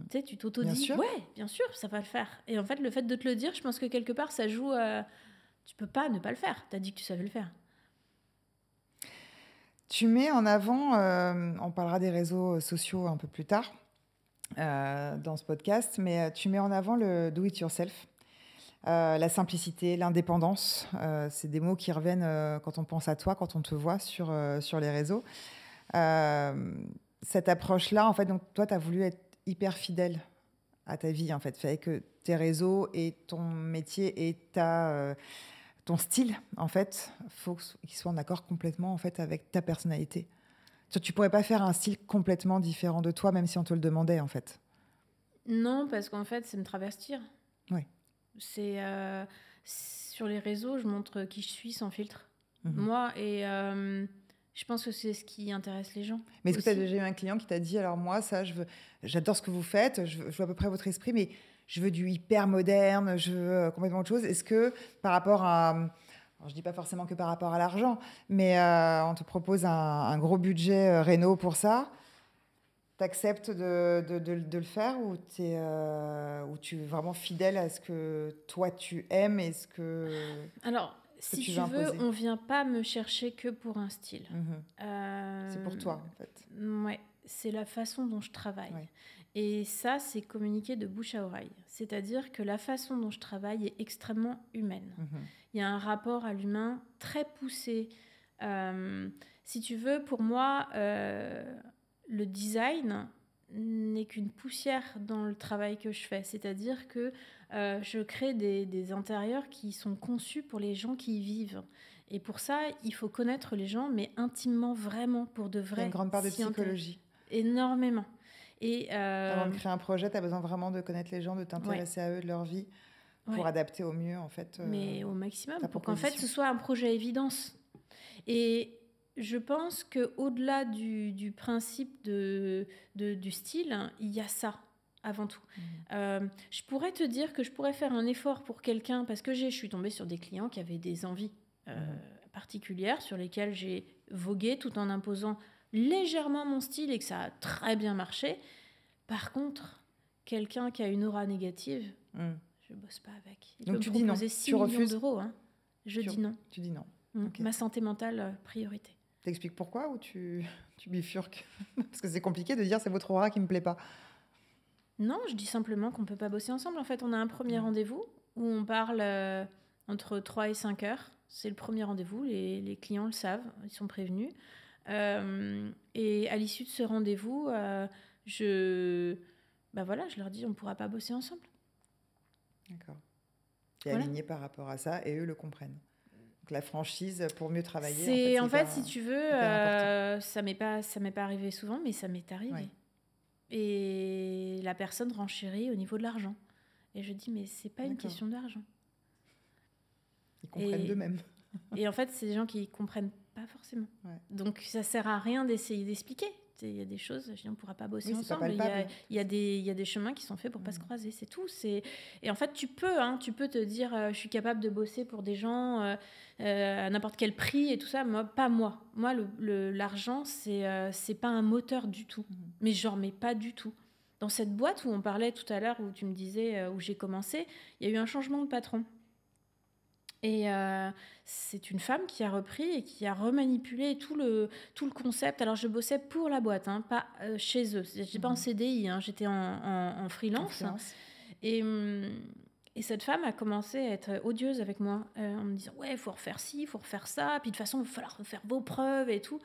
Tu sais, tu t'auto-dis, ouais, bien sûr, ça va le faire. Et en fait, le fait de te le dire, je pense que quelque part, ça joue... tu peux pas ne pas le faire. Tu as dit que tu savais le faire. Tu mets en avant, on parlera des réseaux sociaux un peu plus tard dans ce podcast, mais tu mets en avant le do-it-yourself, la simplicité, l'indépendance. C'est des mots qui reviennent quand on pense à toi, quand on te voit sur les réseaux. Cette approche-là, en fait, donc, toi, tu as voulu être hyper fidèle à ta vie, en fait. Fait que tes réseaux et ton métier et ton style, en fait, faut qu'il soit en accord complètement, en fait, avec ta personnalité. Tu pourrais pas faire un style complètement différent de toi, même si on te le demandait, en fait. Non, parce qu'en fait, c'est me travestir. Ouais. C'est sur les réseaux, je montre qui je suis sans filtre. Moi, et je pense que c'est ce qui intéresse les gens. Mais est-ce que tu as déjà eu un client qui t'a dit, alors moi, ça, j'adore ce que vous faites, je vois à peu près votre esprit, mais je veux du hyper moderne, je veux complètement autre chose. Est-ce que par rapport à... Alors, je dis pas forcément que par rapport à l'argent, mais on te propose un gros budget réno pour ça, t'acceptes de le faire ou tu es vraiment fidèle à ce que toi tu aimes et ce que... Alors, si tu veux, on vient pas me chercher que pour un style. C'est pour toi, en fait. Ouais. c'est la façon dont je travaille. Ouais. Et ça, c'est communiqué de bouche à oreille. C'est-à-dire que la façon dont je travaille est extrêmement humaine. Il y a un rapport à l'humain très poussé. Si tu veux, pour moi, le design n'est qu'une poussière dans le travail que je fais. C'est-à-dire que je crée des intérieurs qui sont conçus pour les gens qui y vivent. Et pour ça, il faut connaître les gens, mais intimement, vraiment, pour de vrai. Il y a une grande part de psychologie. Énormément. Avant de créer un projet, tu as besoin vraiment de connaître les gens, de t'intéresser à eux, de leur vie, pour adapter au mieux, en fait. Mais au maximum, pour qu'en fait, ce soit un projet à évidence. Et je pense qu'au-delà du principe du style, il y a ça, avant tout. Je pourrais te dire que je pourrais faire un effort pour quelqu'un, parce que je suis tombée sur des clients qui avaient des envies particulières, sur lesquelles j'ai vogué, tout en imposant légèrement mon style et que ça a très bien marché. Par contre, quelqu'un qui a une aura négative, je bosse pas avec. Il Donc peut me proposer 6 millions d'euros. Hein. Je dis non. Tu dis non. Okay. Ma santé mentale, priorité. T'expliques pourquoi ou tu bifurques? Parce que c'est compliqué de dire c'est votre aura qui me plaît pas. Non, je dis simplement qu'on peut pas bosser ensemble. En fait, on a un premier rendez-vous où on parle entre 3 et 5 heures. C'est le premier rendez-vous. Les clients le savent, ils sont prévenus. Et à l'issue de ce rendez-vous, je leur dis on ne pourra pas bosser ensemble. D'accord. Tu es aligné par rapport à ça et eux le comprennent. Donc la franchise pour mieux travailler. En fait, si tu veux, ça m'est pas arrivé souvent, mais ça m'est arrivé. Ouais. Et la personne renchérit au niveau de l'argent. Et je dis mais c'est pas une question d'argent. Ils comprennent d'eux-mêmes. Et en fait, c'est des gens qui comprennent pas forcément. Ouais. Donc ça sert à rien d'essayer d'expliquer. Il y a des choses, je dis, on ne pourra pas bosser ensemble. Il y a des chemins qui sont faits pour ne pas se croiser, c'est tout. Et en fait, tu peux te dire, je suis capable de bosser pour des gens à n'importe quel prix et tout ça. Moi, pas moi. Moi, l'argent, c'est pas un moteur du tout. Mais pas du tout. Dans cette boîte où on parlait tout à l'heure, où tu me disais, où j'ai commencé, il y a eu un changement de patron. Et c'est une femme qui a repris et qui a remanipulé tout le concept. Alors, je bossais pour la boîte, hein, pas chez eux. Je n'étais pas en CDI, hein, j'étais en freelance. Et cette femme a commencé à être odieuse avec moi, en me disant « Ouais, il faut refaire ci, il faut refaire ça. Puis de toute façon, il va falloir refaire vos preuves et tout. »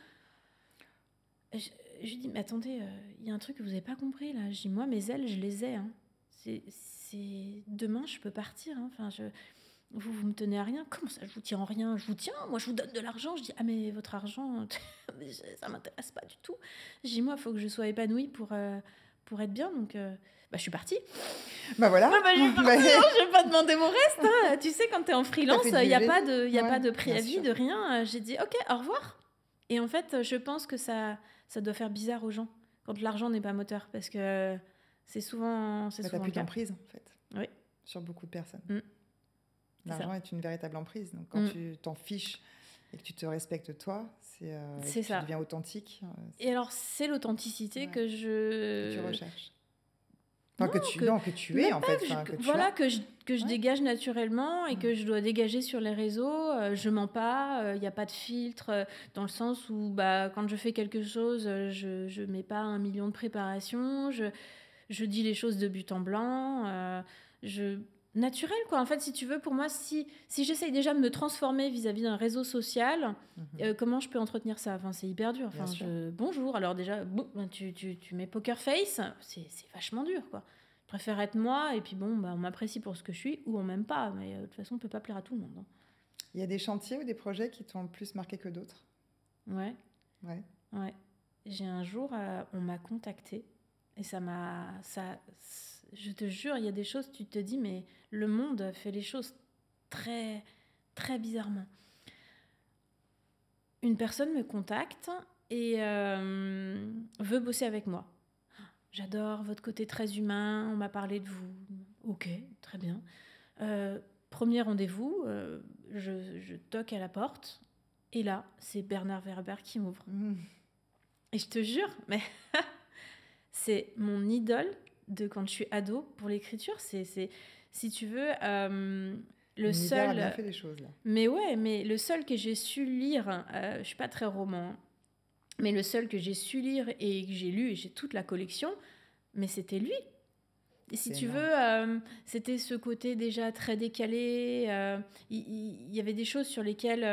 Je lui dis « Mais attendez, il y a un truc que vous n'avez pas compris, là. » Je dis « Moi, mes ailes, je les ai. Hein. Demain, je peux partir. Hein. Enfin, vous me tenez à rien. Comment ça, je vous tiens en rien? Je vous tiens, moi je vous donne de l'argent. Je dis, ah mais votre argent, ça m'intéresse pas du tout. Je dis, moi, il faut que je sois épanouie pour être bien. Donc, je suis partie. Bah voilà. Je suis partie, je vais pas demander mon reste. Hein. Tu sais, quand tu es en freelance, il n'y a pas de préavis, de rien. J'ai dit, ok, au revoir. Et en fait, je pense que ça doit faire bizarre aux gens quand l'argent n'est pas moteur. Parce que c'est souvent... T'as plus d'emprise, en fait. Oui. Sur beaucoup de personnes. L'argent est une véritable emprise. Donc, quand tu t'en fiches et que tu te respectes toi, tu deviens authentique. Et alors, c'est l'authenticité que tu recherches. Enfin, que tu es, en fait. Que je dégage naturellement et que je dois dégager sur les réseaux. Je mens pas. Il n'y a pas de filtre. Dans le sens où, quand je fais quelque chose, je mets pas 1 million de préparations. Je dis les choses de but en blanc. Naturel, quoi. En fait, si tu veux, pour moi, si j'essaye déjà de me transformer vis-à-vis d'un réseau social, comment je peux entretenir ça? Enfin, c'est hyper dur. Enfin, bonjour. Alors déjà, tu mets poker face, c'est vachement dur, quoi. Je préfère être moi, et puis on m'apprécie pour ce que je suis, ou on m'aime pas. Mais de toute façon, on ne peut pas plaire à tout le monde. Hein. Il y a des chantiers ou des projets qui t'ont le plus marqué que d'autres? Ouais. J'ai un jour, on m'a contactée, et je te jure, il y a des choses, tu te dis, mais le monde fait les choses très, très bizarrement. Une personne me contacte et veut bosser avec moi. J'adore votre côté très humain, on m'a parlé de vous. Ok, très bien. Premier rendez-vous, je toque à la porte et là, c'est Bernard Werber qui m'ouvre. Et je te jure, mais c'est mon idole de quand je suis ado pour l'écriture. C'est si tu veux, le seul... a bien fait les choses, là. Mais le seul que j'ai su lire, je suis pas très roman, Mais le seul que j'ai su lire et que j'ai lu, et j'ai toute la collection, mais c'était lui. Et si tu veux, c'était ce côté déjà très décalé. Il y avait des choses sur lesquelles,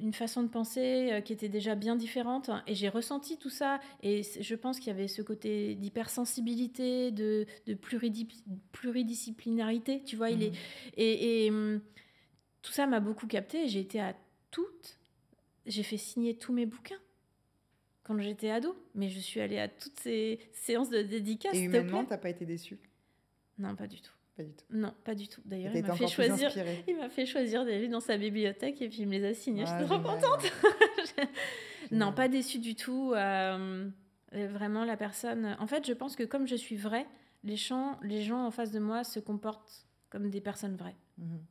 une façon de penser qui était déjà bien différente. Et j'ai ressenti tout ça. Et je pense qu'il y avait ce côté d'hypersensibilité, de pluridisciplinarité. Tu vois, tout ça m'a beaucoup capté. J'ai été à toutes. J'ai fait signer tous mes bouquins quand j'étais ado. Mais je suis allée à toutes ces séances de dédicaces. Et humainement, t'as pas été déçue? Non, pas du tout. Pas du tout. Non, pas du tout. D'ailleurs, il m'a fait choisir des livres dans sa bibliothèque et puis il me les a signés. J'étais trop génial. contente. Non, pas déçue du tout. Vraiment, la personne... En fait, je pense que comme je suis vraie, les gens en face de moi se comportent comme des personnes vraies.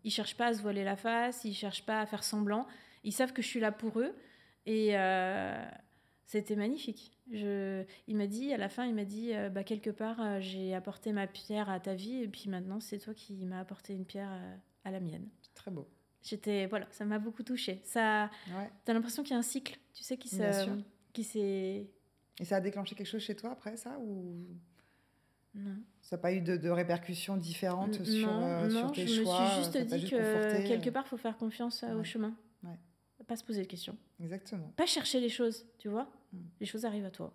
Ils cherchent pas à se voiler la face, ils cherchent pas à faire semblant. Ils savent que je suis là pour eux. Et c'était magnifique. Il m'a dit, à la fin, quelque part, j'ai apporté ma pierre à ta vie et puis maintenant, c'est toi qui m'as apporté une pierre à la mienne. C'est très beau. Voilà, ça m'a beaucoup touchée. T'as l'impression qu'il y a un cycle, tu sais, qui s'est... Et ça a déclenché quelque chose chez toi après ça ou... Non. Ça n'a pas eu de répercussions différentes sur tes choix? Je me suis juste dit que quelque part, il faut faire confiance au chemin. Ouais. Pas se poser de questions. Exactement. Pas chercher les choses, tu vois. Les choses arrivent à toi.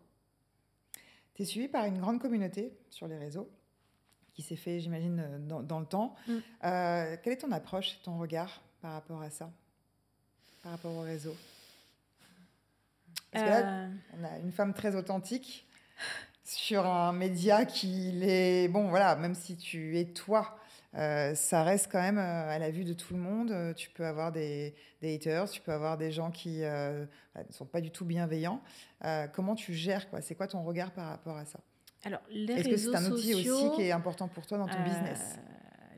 Tu es suivie par une grande communauté sur les réseaux qui s'est fait, j'imagine, dans le temps. Quelle est ton approche, ton regard par rapport à ça, par rapport au réseau? Parce que là, on a une femme très authentique sur un média qui est... Bon, voilà, même si tu es toi, ça reste quand même à la vue de tout le monde. Tu peux avoir des haters, tu peux avoir des gens qui ne sont pas du tout bienveillants. Comment tu gères, quoi? C'est quoi ton regard par rapport à ça? Alors, Est-ce que c'est un outil aussi qui est important pour toi dans ton business?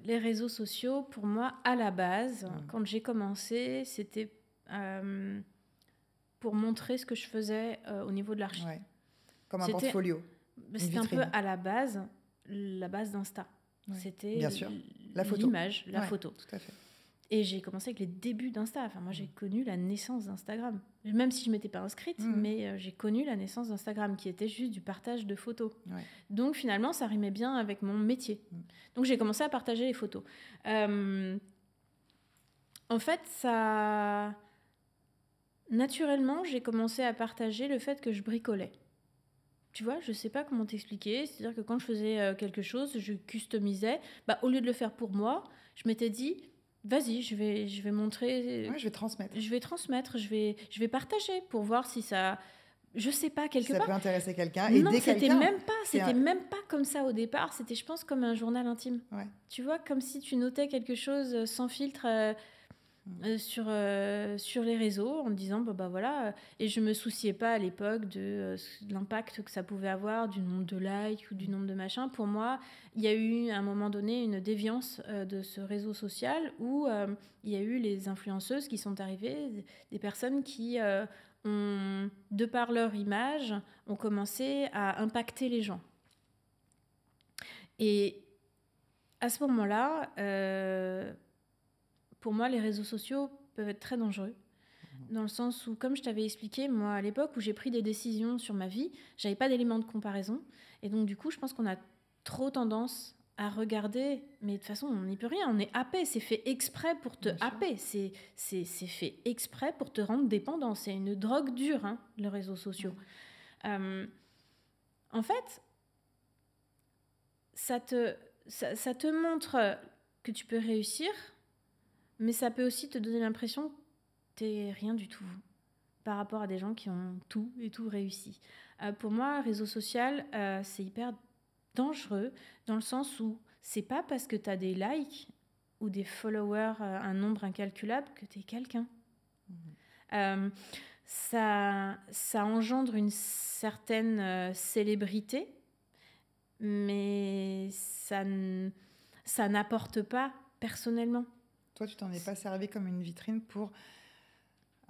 Les réseaux sociaux, pour moi, à la base, quand j'ai commencé, c'était pour montrer ce que je faisais au niveau de l'archi. Ouais. Comme un portfolio. C'était un peu à la base d'Insta. Ouais. C'était bien sûr. La photo. L'image, la photo. Tout à fait. Et j'ai commencé avec les débuts d'Insta. Enfin, moi, j'ai connu la naissance d'Instagram. Même si je ne m'étais pas inscrite, mais j'ai connu la naissance d'Instagram, qui était juste du partage de photos. Ouais. Donc, finalement, ça rimait bien avec mon métier. Donc, j'ai commencé à partager les photos. En fait, naturellement, j'ai commencé à partager le fait que je bricolais. Tu vois, je sais pas comment t'expliquer. C'est-à-dire que quand je faisais quelque chose, je customisais. Au lieu de le faire pour moi, je m'étais dit... Vas-y, je vais montrer. Ouais, je vais transmettre. Je vais partager pour voir si ça. Je sais pas, quelque part. Ça peut intéresser quelqu'un. Non, c'était même pas comme ça au départ. C'était, je pense, comme un journal intime. Ouais. Tu vois, comme si tu notais quelque chose sans filtre sur les réseaux en me disant, voilà. Et je me souciais pas à l'époque de l'impact que ça pouvait avoir, du nombre de likes ou du nombre de machins. Pour moi, il y a eu à un moment donné une déviance de ce réseau social où il y a eu les influenceuses qui sont arrivées, des personnes qui ont, de par leur image, ont commencé à impacter les gens. Et à ce moment-là, pour moi, les réseaux sociaux peuvent être très dangereux. Dans le sens où, comme je t'avais expliqué, moi, à l'époque où j'ai pris des décisions sur ma vie, j'avais pas d'éléments de comparaison. Et donc, du coup, je pense qu'on a trop tendance à regarder, mais de toute façon, on n'y peut rien. On est happé, c'est fait exprès pour te happer. C'est fait exprès pour te rendre dépendant. C'est une drogue dure, hein, les réseaux sociaux. En fait, ça te montre que tu peux réussir, mais ça peut aussi te donner l'impression que t'es rien du tout par rapport à des gens qui ont tout et tout réussi. Pour moi, réseau social, c'est hyper dangereux dans le sens où c'est pas parce que t'as des likes ou des followers, un nombre incalculable, que t'es quelqu'un. Ça engendre une certaine célébrité, mais ça n'apporte pas personnellement. Toi, tu t'en es pas servi comme une vitrine pour,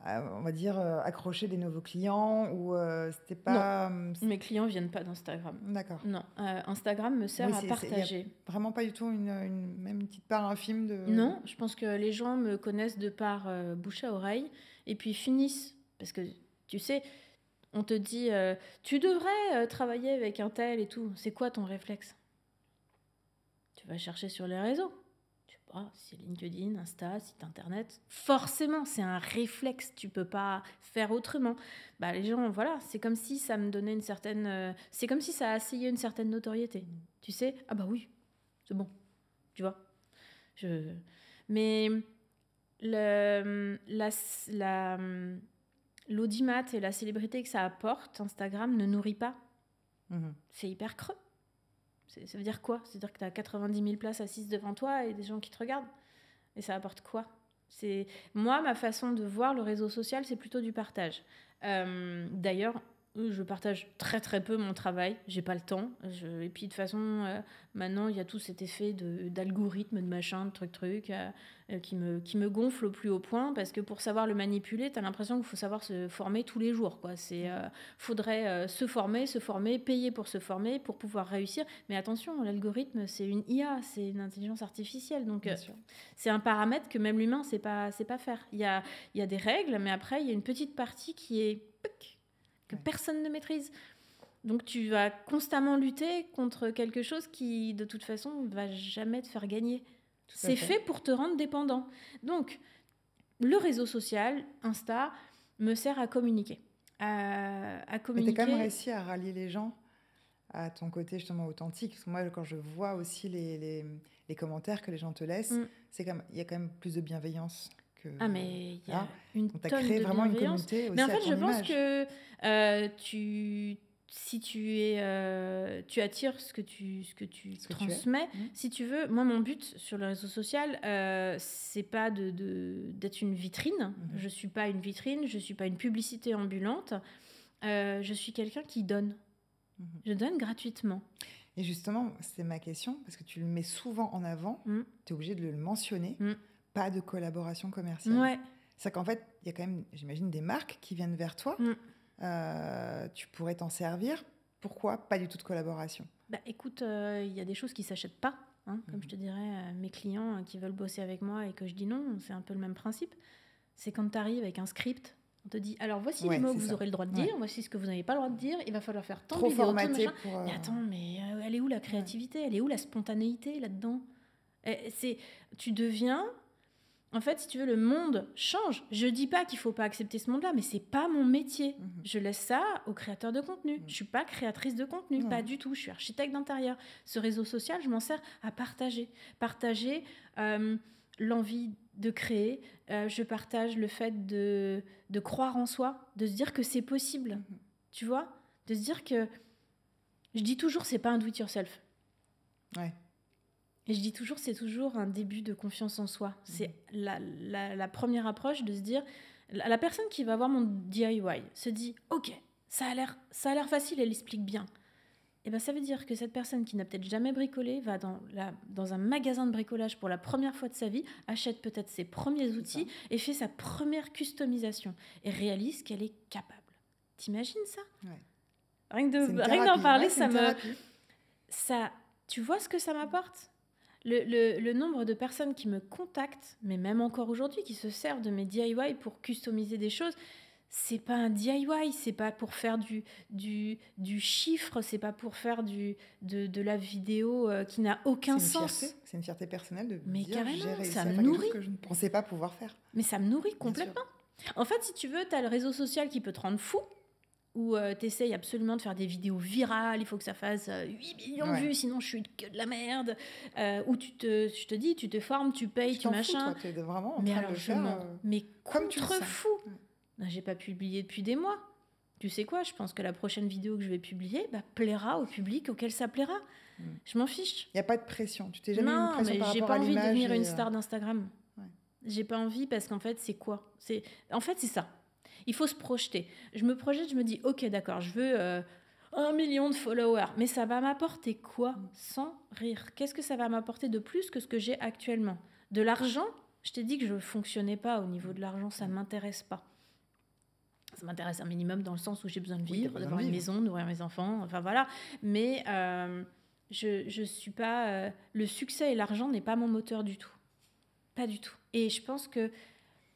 on va dire, accrocher des nouveaux clients ou c'était pas... Non, mes clients viennent pas d'Instagram. D'accord. Non, Instagram me sert à partager. Vraiment pas du tout même une petite part infime de... Non, je pense que les gens me connaissent de par bouche à oreille et puis finissent, parce que tu sais, On te dit, tu devrais travailler avec un tel et tout. C'est quoi ton réflexe? Tu vas chercher sur les réseaux. Je sais pas, si c'est LinkedIn, Insta, site internet. Forcément, c'est un réflexe. Tu peux pas faire autrement. Bah, les gens, voilà, c'est comme si ça me donnait une certaine... c'est comme si ça asseyait une certaine notoriété. Tu sais? Ah bah oui, c'est bon. Tu vois? Mais l'audimat et la célébrité que ça apporte, Instagram ne nourrit pas. C'est hyper creux. Ça veut dire quoi? C'est-à-dire que tu as 90 000 places assises devant toi et des gens qui te regardent. Et ça apporte quoi? Moi, ma façon de voir le réseau social, c'est plutôt du partage. D'ailleurs, je partage très très peu mon travail. J'ai pas le temps. Et puis de toute façon, maintenant, il y a tout cet effet d'algorithme, de machin, de truc, qui me gonfle au plus haut point. Parce que pour savoir le manipuler, tu as l'impression qu'il faut savoir se former tous les jours, quoi. Faudrait se former, payer pour se former, pour pouvoir réussir. Mais attention, l'algorithme, c'est une IA, c'est une intelligence artificielle. Donc, c'est un paramètre que même l'humain sait pas faire. Il y a des règles, mais après, il y a une petite partie qui est... que personne ne maîtrise. Donc tu vas constamment lutter contre quelque chose qui, de toute façon, ne va jamais te faire gagner. C'est fait pour te rendre dépendant. Donc, le réseau social, Insta, me sert à communiquer. À communiquer. Mais tu as quand même réussi à rallier les gens à ton côté justement authentique. Parce que moi, quand je vois aussi les commentaires que les gens te laissent, il y a quand même plus de bienveillance. Mais il y a une tonne créé de vraiment bienveillance. Une communauté aussi. Mais en fait, je pense que si tu attires ce que tu transmets. Si tu veux, moi, mon but sur le réseau social, c'est pas d'être une vitrine. Je suis pas une vitrine, je suis pas une publicité ambulante. Je suis quelqu'un qui donne. Je donne gratuitement. Et justement, c'est ma question, parce que tu le mets souvent en avant, tu es obligé de le mentionner. Pas de collaboration commerciale. Ouais. C'est qu'en fait, il y a quand même, j'imagine, des marques qui viennent vers toi. Tu pourrais t'en servir. Pourquoi pas du tout de collaboration? Écoute, il y a des choses qui ne s'achètent pas. Comme je te dirais, mes clients qui veulent bosser avec moi et que je dis non, c'est un peu le même principe. C'est quand tu arrives avec un script, on te dit, alors voici les mots que vous aurez le droit de dire, voici ce que vous n'avez pas le droit de dire, il va falloir faire tant de vidéos, tant de machin. Mais attends, elle est où la créativité? Elle est où la spontanéité là-dedans? Tu deviens... En fait, si tu veux, le monde change. Je dis pas qu'il faut pas accepter ce monde-là, mais c'est pas mon métier. Je laisse ça aux créateurs de contenu. Je suis pas créatrice de contenu, pas du tout. Je suis architecte d'intérieur. Ce réseau social, je m'en sers à partager. Partager l'envie de créer. Je partage le fait de croire en soi, de se dire que c'est possible. Tu vois? De se dire que... Je dis toujours, c'est pas un do-it-yourself. Ouais. Et je dis toujours, c'est toujours un début de confiance en soi. C'est la première approche de se dire... La personne qui va voir mon DIY se dit, ok, ça a l'air facile, elle explique bien. Et ça veut dire que cette personne qui n'a peut-être jamais bricolé va dans un magasin de bricolage pour la première fois de sa vie, achète peut-être ses premiers outils et fait sa première customisation et réalise qu'elle est capable. T'imagines ça? Rien que d'en parler, tu vois ce que ça m'apporte? Le nombre de personnes qui me contactent, mais même encore aujourd'hui, qui se servent de mes DIY pour customiser des choses, c'est pas un DIY, c'est pas pour faire du chiffre, c'est pas pour faire de la vidéo qui n'a aucun sens. C'est une fierté personnelle de mais dire carrément, j'ai réussi ça à me faire nourrit. quelque chose que je ne pensais pas pouvoir faire. Mais ça me nourrit complètement. En fait, si tu veux, tu as le réseau social qui peut te rendre fou, où tu essayes absolument de faire des vidéos virales, il faut que ça fasse 8 millions de vues, sinon je suis que de la merde. Où tu te formes, tu payes, tu machin. Fous, toi, t'es vraiment en mais train alors, de le faire mais comme tu le sens. Fou. J'ai pas publié depuis des mois. Tu sais quoi, je pense que la prochaine vidéo que je vais publier plaira au public auquel ça plaira. Je m'en fiche. Il n'y a pas de pression. Tu t'es jamais mis une pression par rapport à l'image. J'ai pas envie de devenir une star d'Instagram. J'ai pas envie parce qu'en fait, c'est quoi? En fait, c'est ça. Il faut se projeter. Je me projette, je me dis, ok, d'accord, je veux 1 million de followers. Mais ça va m'apporter quoi? Sans rire. Qu'est-ce que ça va m'apporter de plus que ce que j'ai actuellement? De l'argent? Je t'ai dit que je ne fonctionnais pas au niveau de l'argent, ça ne m'intéresse pas. Ça m'intéresse un minimum dans le sens où j'ai besoin de vivre, d'avoir une maison, nourrir mes enfants, enfin voilà. Mais je suis pas... le succès et l'argent n'est pas mon moteur du tout. Pas du tout. Et je pense que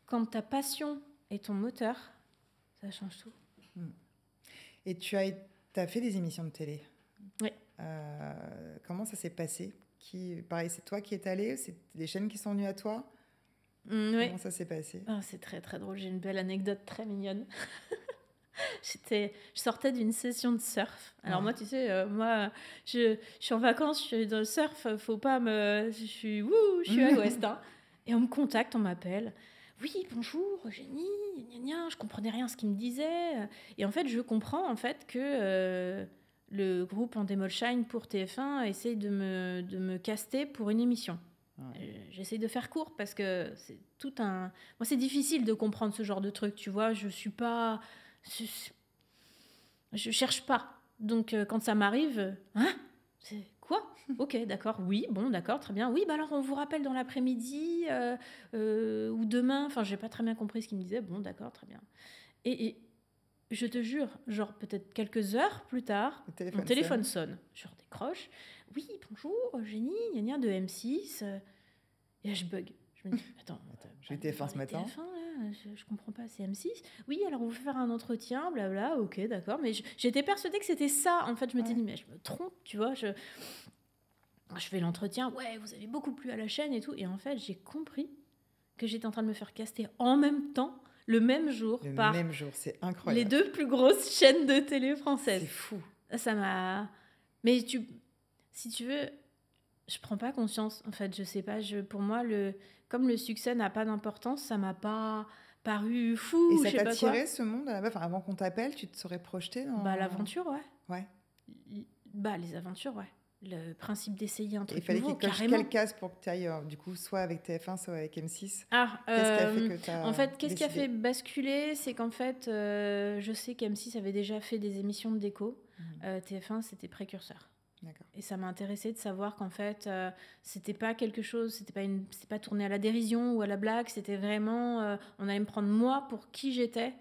quand ta passion est ton moteur, ça change tout. Et tu as fait des émissions de télé. Oui. Comment ça s'est passé? Pareil, c'est toi qui es allé? C'est des chaînes qui sont venues à toi? Oui. Comment ça s'est passé? C'est très très drôle, j'ai une belle anecdote très mignonne. Je sortais d'une session de surf. Alors moi, tu sais, je suis en vacances, je suis dans le surf, faut pas me... Je suis à l'ouest. Hein. Et on me contacte, on m'appelle. Oui, bonjour, Eugénie, gna gna, je comprenais rien à ce qu'il me disait. Et en fait, je comprends en fait que le groupe Endemol-Shine pour TF1 essaye de me caster pour une émission. J'essaye de faire court parce que c'est tout un... Moi, c'est difficile de comprendre ce genre de truc, tu vois. Je suis pas... Je cherche pas. Donc, quand ça m'arrive, c'est quoi? Ok, d'accord, oui, bon, d'accord, très bien. Oui, bah alors on vous rappelle dans l'après-midi ou demain. Enfin, j'ai pas très bien compris ce qu'il me disait. Bon, d'accord, très bien. Et je te jure, genre peut-être quelques heures plus tard, mon téléphone sonne. Je redécroche. Oui, bonjour, Eugénie, gna gna de M6. Et là, je bug. Je me dis, attends, j'ai été TF1 ce matin. TF1, là, je comprends pas, c'est M6. Oui, alors on veut faire un entretien, blabla, ok, d'accord. Mais j'étais persuadée que c'était ça. En fait, je m'étais dit, mais je me trompe, tu vois. Je fais l'entretien, ouais, vous avez beaucoup plu à la chaîne et tout. Et en fait, j'ai compris que j'étais en train de me faire caster en même temps, le même jour, c'est incroyable. Les 2 plus grosses chaînes de télé françaises. C'est fou. Ça m'a... Mais si tu veux... Je prends pas conscience, en fait, je sais pas, pour moi, comme le succès n'a pas d'importance, ça m'a pas paru fou. Et ça t'a attiré ce monde à la base, avant qu'on t'appelle, tu te serais projeté dans... l'aventure, ouais. Ouais. Les aventures, ouais. Le principe d'essayer un truc nouveau, nouveau, carrément. Il fallait qu'il coche quelle case pour que tu ailles, du coup, soit avec TF1, soit avec M6? Qu'est-ce qui a fait que t'as En fait, qu'est-ce qui a fait basculer? C'est qu'en fait, je sais qu'M6 avait déjà fait des émissions de déco. TF1, c'était précurseur. D'accord. Et ça m'a intéressée de savoir qu'en fait, c'était pas quelque chose, c'était pas tourné à la dérision ou à la blague, c'était vraiment, on allait me prendre moi pour qui j'étais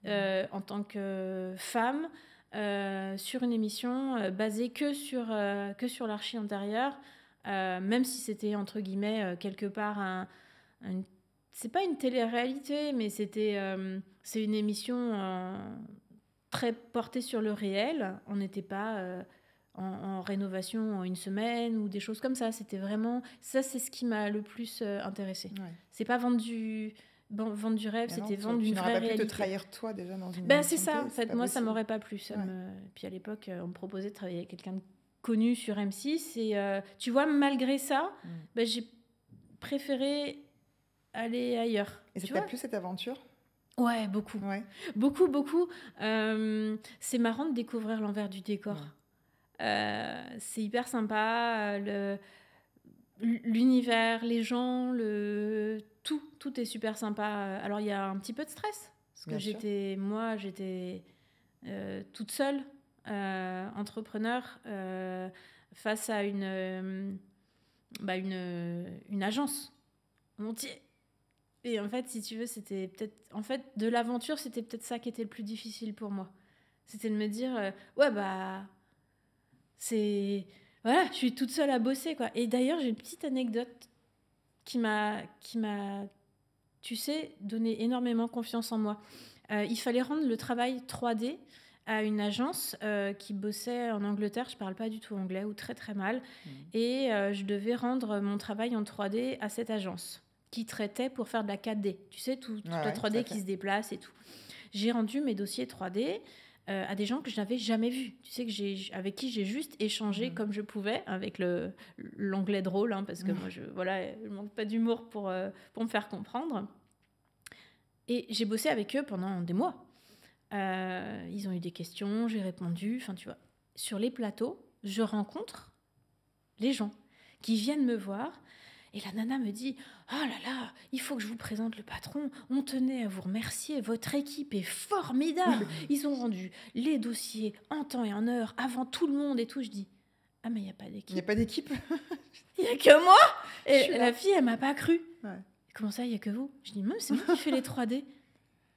en tant que femme sur une émission basée que sur l'archi intérieur, même si c'était entre guillemets quelque part c'est pas une télé-réalité, mais c'est une émission très portée sur le réel. On n'était pas en rénovation en une semaine ou des choses comme ça. C'était vraiment... Ça, c'est ce qui m'a le plus intéressée. Ouais. C'est pas vendre du rêve, c'était vendre une vraie réalité. Tu n'aurais pas pu te trahir toi déjà dans une c'est ça, en fait. Moi, ça m'aurait pas plu. Puis à l'époque, on me proposait de travailler avec quelqu'un de connu sur M6. Et tu vois, malgré ça, j'ai préféré aller ailleurs. Et ça t'a plu, cette aventure ? Ouais, beaucoup. Ouais. Beaucoup, beaucoup. C'est marrant de découvrir l'envers du décor. C'est hyper sympa. L'univers, les gens, tout est super sympa. Alors, il y a un petit peu de stress. Parce que j'étais toute seule, entrepreneur, face à une agence entière. Et en fait, si tu veux, c'était peut-être... En fait, de l'aventure, c'était peut-être ça qui était le plus difficile pour moi. C'était de me dire, c'est... Voilà, je suis toute seule à bosser, quoi. Et d'ailleurs, j'ai une petite anecdote qui m'a tu sais, donné énormément confiance en moi. Il fallait rendre le travail 3D à une agence qui bossait en Angleterre. Je parle pas du tout anglais ou très, très mal. Et je devais rendre mon travail en 3D à cette agence qui traitait pour faire de la 4D. Tu sais, toute la 3D qui se déplace et tout. J'ai rendu mes dossiers 3D à des gens que je n'avais jamais vus. Tu sais, avec qui j'ai juste échangé comme je pouvais, avec l'anglais drôle, hein, parce que moi, je manque pas d'humour pour me faire comprendre. Et j'ai bossé avec eux pendant des mois. Ils ont eu des questions, j'ai répondu. Enfin, tu vois, sur les plateaux, je rencontre les gens qui viennent me voir. Et la nana me dit « Oh là là, il faut que je vous présente le patron. On tenait à vous remercier. Votre équipe est formidable. Ils ont rendu les dossiers en temps et en heure, avant tout le monde et tout. » Je dis « Ah, mais il n'y a pas d'équipe. » Il n'y a pas d'équipe. Il n'y a que moi. Et la fille, elle ne m'a pas cru. Ouais. Comment ça, il n'y a que vous? Je dis « Même, c'est moi qui fais les 3D. »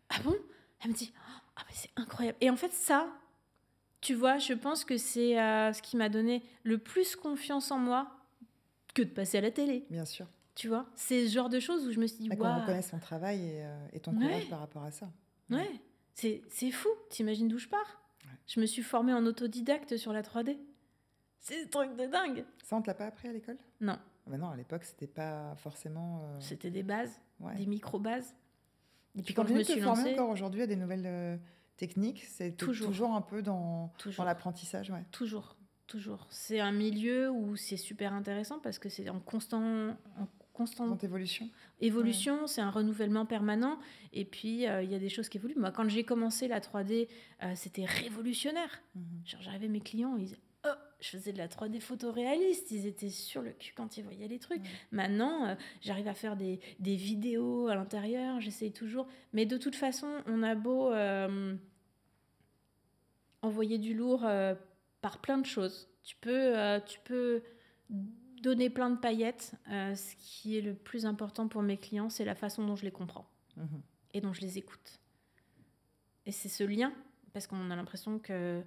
Ah bon? Elle me dit « Ah, mais c'est incroyable. » Et en fait, ça, tu vois, je pense que c'est ce qui m'a donné le plus confiance en moi que de passer à la télé. Bien sûr. Tu vois, c'est ce genre de choses où je me suis dit, waouh. Qu'on reconnaisse ton travail et ton courage par rapport à ça. Ouais, c'est fou. T'imagines d'où je pars? Je me suis formée en autodidacte sur la 3D. C'est un truc de dingue. Ça, on te l'a pas appris à l'école? Non. Non, à l'époque, c'était pas forcément... C'était des bases, des micro-bases. Et puis quand je me suis lancée... encore aujourd'hui à des nouvelles techniques, c'est toujours un peu dans l'apprentissage. Ouais. Toujours. C'est un milieu où c'est super intéressant parce que c'est en constante évolution, c'est un renouvellement permanent. Et puis, il y a des choses qui évoluent. Moi, quand j'ai commencé la 3D, c'était révolutionnaire. Genre, j'arrivais, mes clients, ils disaient « Oh, je faisais de la 3D photoréaliste ». Ils étaient sur le cul quand ils voyaient les trucs. Maintenant, j'arrive à faire des vidéos à l'intérieur, j'essaye toujours. Mais de toute façon, on a beau envoyer du lourd par plein de choses. Tu peux donner plein de paillettes. Ce qui est le plus important pour mes clients, c'est la façon dont je les comprends et dont je les écoute. Et c'est ce lien, parce qu'on a l'impression que,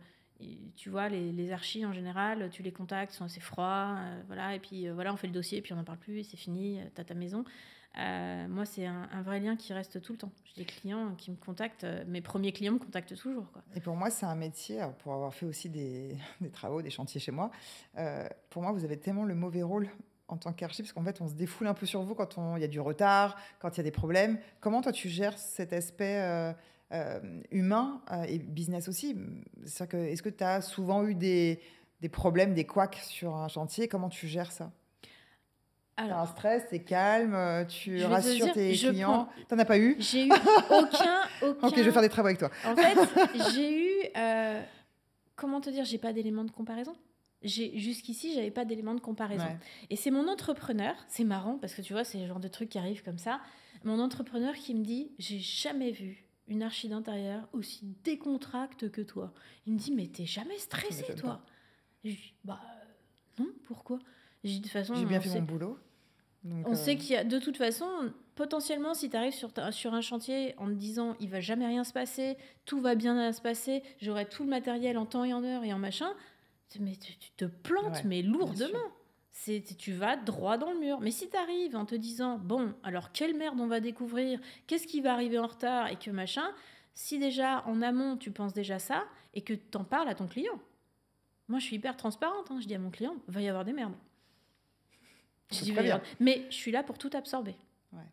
tu vois, les archis en général, tu les contactes, ils sont assez froids, voilà, et puis voilà, on fait le dossier, puis on n'en parle plus, et c'est fini, t'as ta maison. Moi, c'est un vrai lien qui reste tout le temps. J'ai des clients qui me contactent, mes premiers clients me contactent toujours, quoi. Et pour moi, c'est un métier, pour avoir fait aussi des travaux, des chantiers chez moi, pour moi, vous avez tellement le mauvais rôle en tant qu'archi, parce qu'en fait, on se défoule un peu sur vous quand il y a du retard, quand il y a des problèmes. Comment toi, tu gères cet aspect humain et business aussi? Est-ce que tu as souvent eu des problèmes, des couacs sur un chantier? Comment tu gères ça? T'as un stress, t'es calme, tu rassures tes clients. T'en as pas eu? J'ai eu aucun... Ok, je vais faire des travaux avec toi. En fait, j'ai eu... comment te dire? J'ai pas d'éléments de comparaison. Jusqu'ici, j'avais pas d'éléments de comparaison. Ouais. Et c'est mon entrepreneur, c'est marrant, parce que tu vois, c'est le genre de truc qui arrive comme ça. Mon entrepreneur qui me dit, j'ai jamais vu une archi d'intérieur aussi décontracte que toi. Il me dit, mais t'es jamais stressée, toi? Et je dis, bah non, pourquoi? De toute façon, j'ai bien fait mon boulot. Donc, on sait qu'il y a, de toute façon, potentiellement, si tu arrives sur un chantier en te disant il va jamais rien se passer, tout va bien se passer, j'aurai tout le matériel en temps et en heure et en machin, mais tu te plantes, mais lourdement. Tu vas droit dans le mur. Mais si tu arrives en te disant bon, alors quelle merde on va découvrir, qu'est-ce qui va arriver en retard et que machin, si déjà en amont tu penses déjà ça et que tu en parles à ton client. Moi, je suis hyper transparente, je dis à mon client, va y avoir des merdes. Je dis, mais je suis là pour tout absorber. Ouais.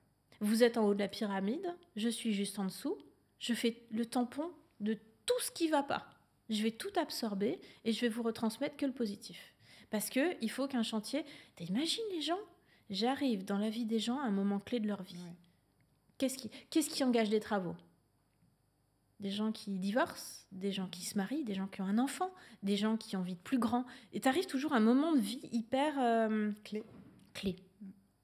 Vous êtes en haut de la pyramide, je suis juste en dessous, je fais le tampon de tout ce qui ne va pas. Je vais tout absorber et je vais vous retransmettre que le positif. Parce qu'il faut qu'un chantier... T'imagines les gens? J'arrive dans la vie des gens à un moment clé de leur vie. Ouais. Qu'est-ce qui engage des travaux? Des gens qui divorcent, des gens qui se marient, des gens qui ont un enfant, des gens qui ont envie de plus grand. Et t'arrives toujours à un moment de vie hyper... clé.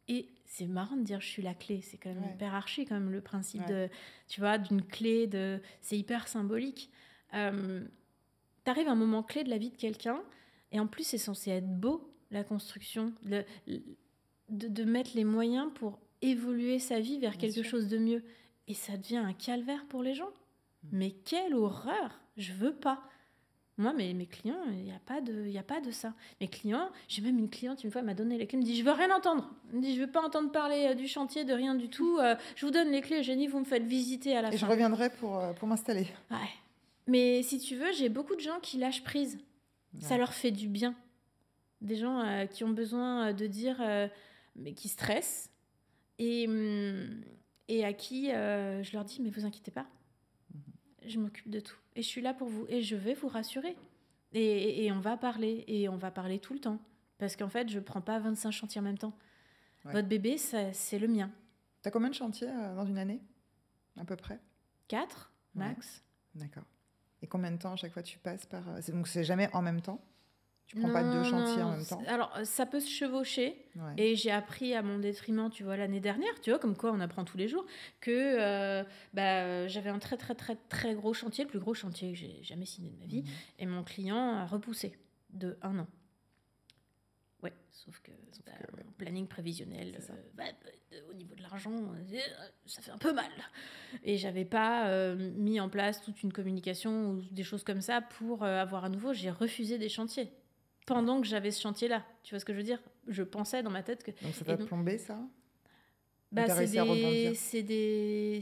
Et c'est marrant de dire je suis la clé, c'est quand même hyper archi quand même le principe de, tu vois, d'une clé, c'est hyper symbolique. T'arrives à un moment clé de la vie de quelqu'un et en plus c'est censé être beau, la construction, de mettre les moyens pour évoluer sa vie vers quelque chose de mieux. Et ça devient un calvaire pour les gens. Mais quelle horreur, je veux pas. Moi, mes clients, il n'y a pas de ça. Mes clients, j'ai même une cliente, une fois, elle m'a donné les clés, elle me dit, je veux rien entendre. Elle me dit, je veux pas entendre parler du chantier, de rien du tout. Je vous donne les clés, Eugénie, vous me faites visiter à la fin. Et je reviendrai pour m'installer. Ouais. Mais si tu veux, j'ai beaucoup de gens qui lâchent prise. Ouais. Ça leur fait du bien. Des gens qui ont besoin de dire, mais qui stressent. Et à qui je leur dis, mais vous inquiétez pas. Je m'occupe de tout. Et je suis là pour vous. Et je vais vous rassurer. Et on va parler. Et on va parler tout le temps. Parce qu'en fait, je ne prends pas 25 chantiers en même temps. Ouais. Votre bébé, c'est le mien. Tu as combien de chantiers dans une année? À peu près 4, max. Ouais. D'accord. Et combien de temps à chaque fois tu passes par... Donc, c'est jamais en même temps? Tu prends pas 2 chantiers en même temps? Alors, ça peut se chevaucher. Ouais. Et j'ai appris à mon détriment, tu vois, l'année dernière, tu vois, comme quoi on apprend tous les jours, que j'avais un très, très, très, très gros chantier, le plus gros chantier que j'ai jamais signé de ma vie. Et mon client a repoussé de 1 an. Ouais, sauf que planning prévisionnel, au niveau de l'argent, ça fait un peu mal. Et j'avais pas mis en place toute une communication ou des choses comme ça pour avoir à nouveau. J'ai refusé des chantiers. Pendant que j'avais ce chantier-là. Tu vois ce que je veux dire? Je pensais dans ma tête que... Donc ça t'a plombé, ça? C'est des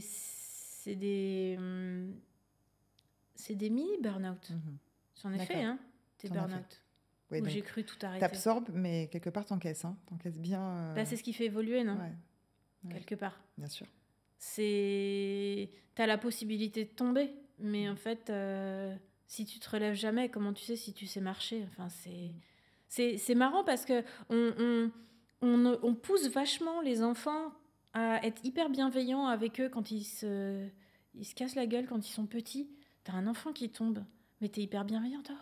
mini burn-out. J'en ai fait, hein, tes T'en as fait. burn-out. Oui, Où donc, j'ai cru tout arrêter. t'absorbes, mais quelque part, t'encaisses. Hein. T'encaisses bien. Bah, c'est ce qui fait évoluer, non? Ouais, Quelque part. bien sûr. T'as la possibilité de tomber, mais en fait, si tu te relèves jamais, comment tu sais si tu sais marcher? Enfin, c'est marrant parce que on pousse vachement les enfants à être hyper bienveillants avec eux quand ils se cassent la gueule quand ils sont petits. T'as un enfant qui tombe, mais t'es hyper bienveillante. Oh,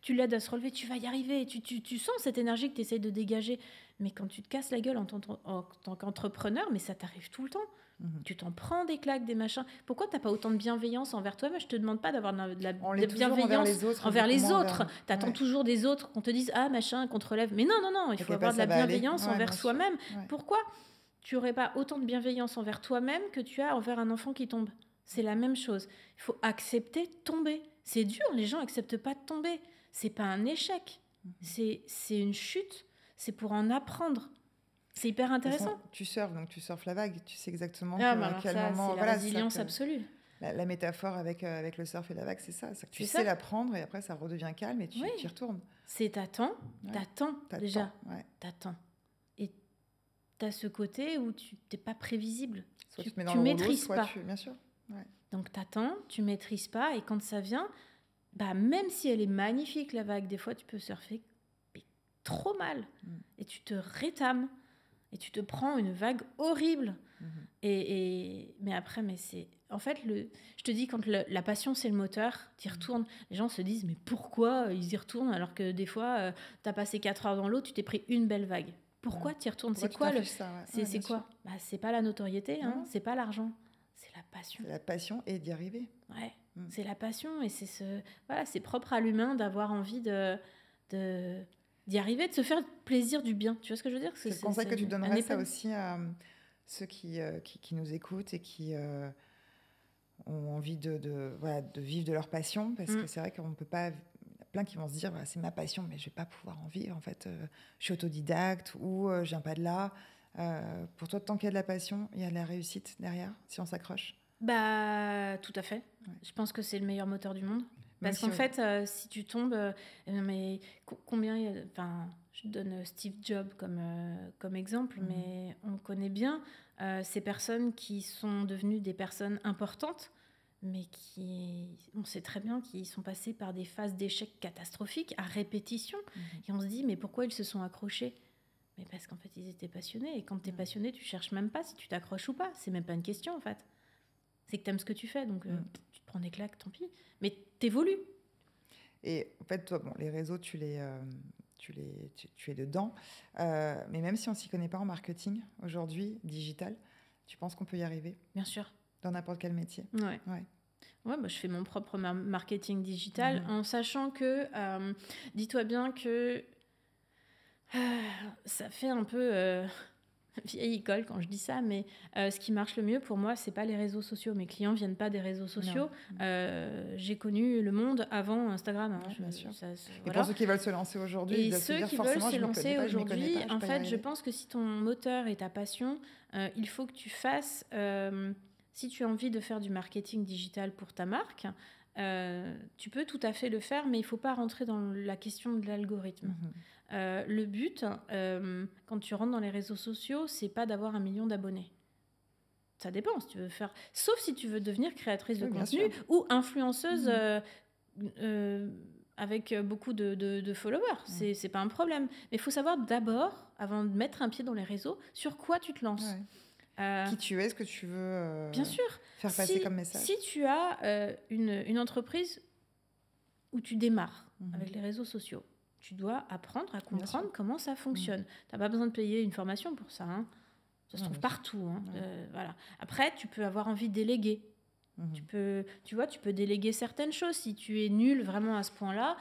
tu l'aides à se relever, tu vas y arriver. Tu sens cette énergie que tu essayes de dégager. Mais quand tu te casses la gueule en tant qu'entrepreneur, mais ça t'arrive tout le temps. Tu t'en prends des claques, des machins. Pourquoi t'as pas autant de bienveillance envers toi-même? Je te demande pas d'avoir de la bienveillance envers les autres. T'attends toujours des autres qu'on te dise ah machin, qu'on te relève. Mais non, il faut avoir de la bienveillance envers soi-même. Pourquoi tu aurais pas autant de bienveillance envers toi-même que tu as envers un enfant qui tombe? C'est la même chose. Il faut accepter de tomber. C'est dur, les gens acceptent pas de tomber. C'est pas un échec. C'est une chute. C'est pour en apprendre. C'est hyper intéressant. Tu surfes, donc tu surfes la vague. Tu sais exactement à quel moment. C'est la résilience absolue. La métaphore avec le surf et la vague, c'est ça. C'est que tu sais la prendre et après ça redevient calme et tu y retournes. C'est t'attends déjà. T'attends. Et t'as ce côté où tu n'es pas prévisible. Soit tu te mets dans le maîtrises rouleau, pas. Bien sûr. Ouais. Donc t'attends, tu maîtrises pas et quand ça vient, bah même si elle est magnifique la vague, des fois tu peux surfer trop mal et tu te rétames. Et tu te prends une vague horrible. Mais après, c'est... En fait, je te dis, quand la passion, c'est le moteur, tu y retournes. Les gens se disent, mais pourquoi ils y retournent alors que des fois, tu as passé 4 heures dans l'eau, tu t'es pris une belle vague. Pourquoi tu y retournes? C'est quoi c'est quoi? Bah, c'est pas la notoriété, hein, c'est pas l'argent. C'est la passion. C'est la passion et d'y arriver. Ouais, c'est la passion et c'est propre à l'humain d'avoir envie d'y arriver, de se faire plaisir du bien. Tu vois ce que je veux dire? C'est le conseil que tu donnerais ça aussi à ceux qui nous écoutent et qui ont envie de vivre de leur passion, parce que c'est vrai qu'on peut pas... Il y a plein qui vont se dire c'est ma passion, mais je vais pas pouvoir en vivre. En fait, je suis autodidacte ou je viens pas de là. Pour toi, tant qu'il y a de la passion, il y a de la réussite derrière, si on s'accroche? Bah, tout à fait. Ouais. Je pense que c'est le meilleur moteur du monde. Parce qu'en fait, si tu tombes, mais combien... Enfin, je donne Steve Jobs comme exemple, mais on connaît bien ces personnes qui sont devenues des personnes importantes, mais on sait très bien qu'ils sont passés par des phases d'échec catastrophiques à répétition. Et on se dit, mais pourquoi ils se sont accrochés? Mais parce qu'en fait, ils étaient passionnés. Et quand tu es passionné, tu cherches même pas si tu t'accroches ou pas. C'est même pas une question, en fait. C'est que tu aimes ce que tu fais, donc tu te prends des claques, tant pis. Mais t'évolues. Et en fait, toi, les réseaux, tu es dedans. Mais même si on ne s'y connaît pas en marketing, aujourd'hui, digital, tu penses qu'on peut y arriver? Bien sûr. Dans n'importe quel métier? Ouais, bah, je fais mon propre marketing digital en sachant que, dis-toi bien que ça fait un peu... vieille école quand je dis ça, mais ce qui marche le mieux pour moi, c'est pas les réseaux sociaux. Mes clients viennent pas des réseaux sociaux. J'ai connu le monde avant Instagram. Hein. Bien sûr. Et pour ceux qui veulent se lancer aujourd'hui, et ceux qui veulent se lancer aujourd'hui, en fait, je pense que si ton moteur est ta passion, il faut que tu fasses. Si tu as envie de faire du marketing digital pour ta marque, tu peux tout à fait le faire, mais il faut pas rentrer dans la question de l'algorithme. Le but, quand tu rentres dans les réseaux sociaux, c'est pas d'avoir 1 million d'abonnés. Ça dépend si tu veux faire... Sauf si tu veux devenir créatrice de contenu ou influenceuse avec beaucoup de followers. C'est pas un problème. Mais il faut savoir d'abord, avant de mettre un pied dans les réseaux, sur quoi tu te lances. Qui tu es, ce que tu veux bien sûr. faire passer comme message. Si tu as une entreprise où tu démarres avec les réseaux sociaux, tu dois apprendre à comprendre comment ça fonctionne. Tu n'as pas besoin de payer une formation pour ça. Hein. Ça se trouve partout. Hein. Voilà. Après, tu peux avoir envie de déléguer. Tu peux déléguer certaines choses. Si tu es nul vraiment à ce point-là,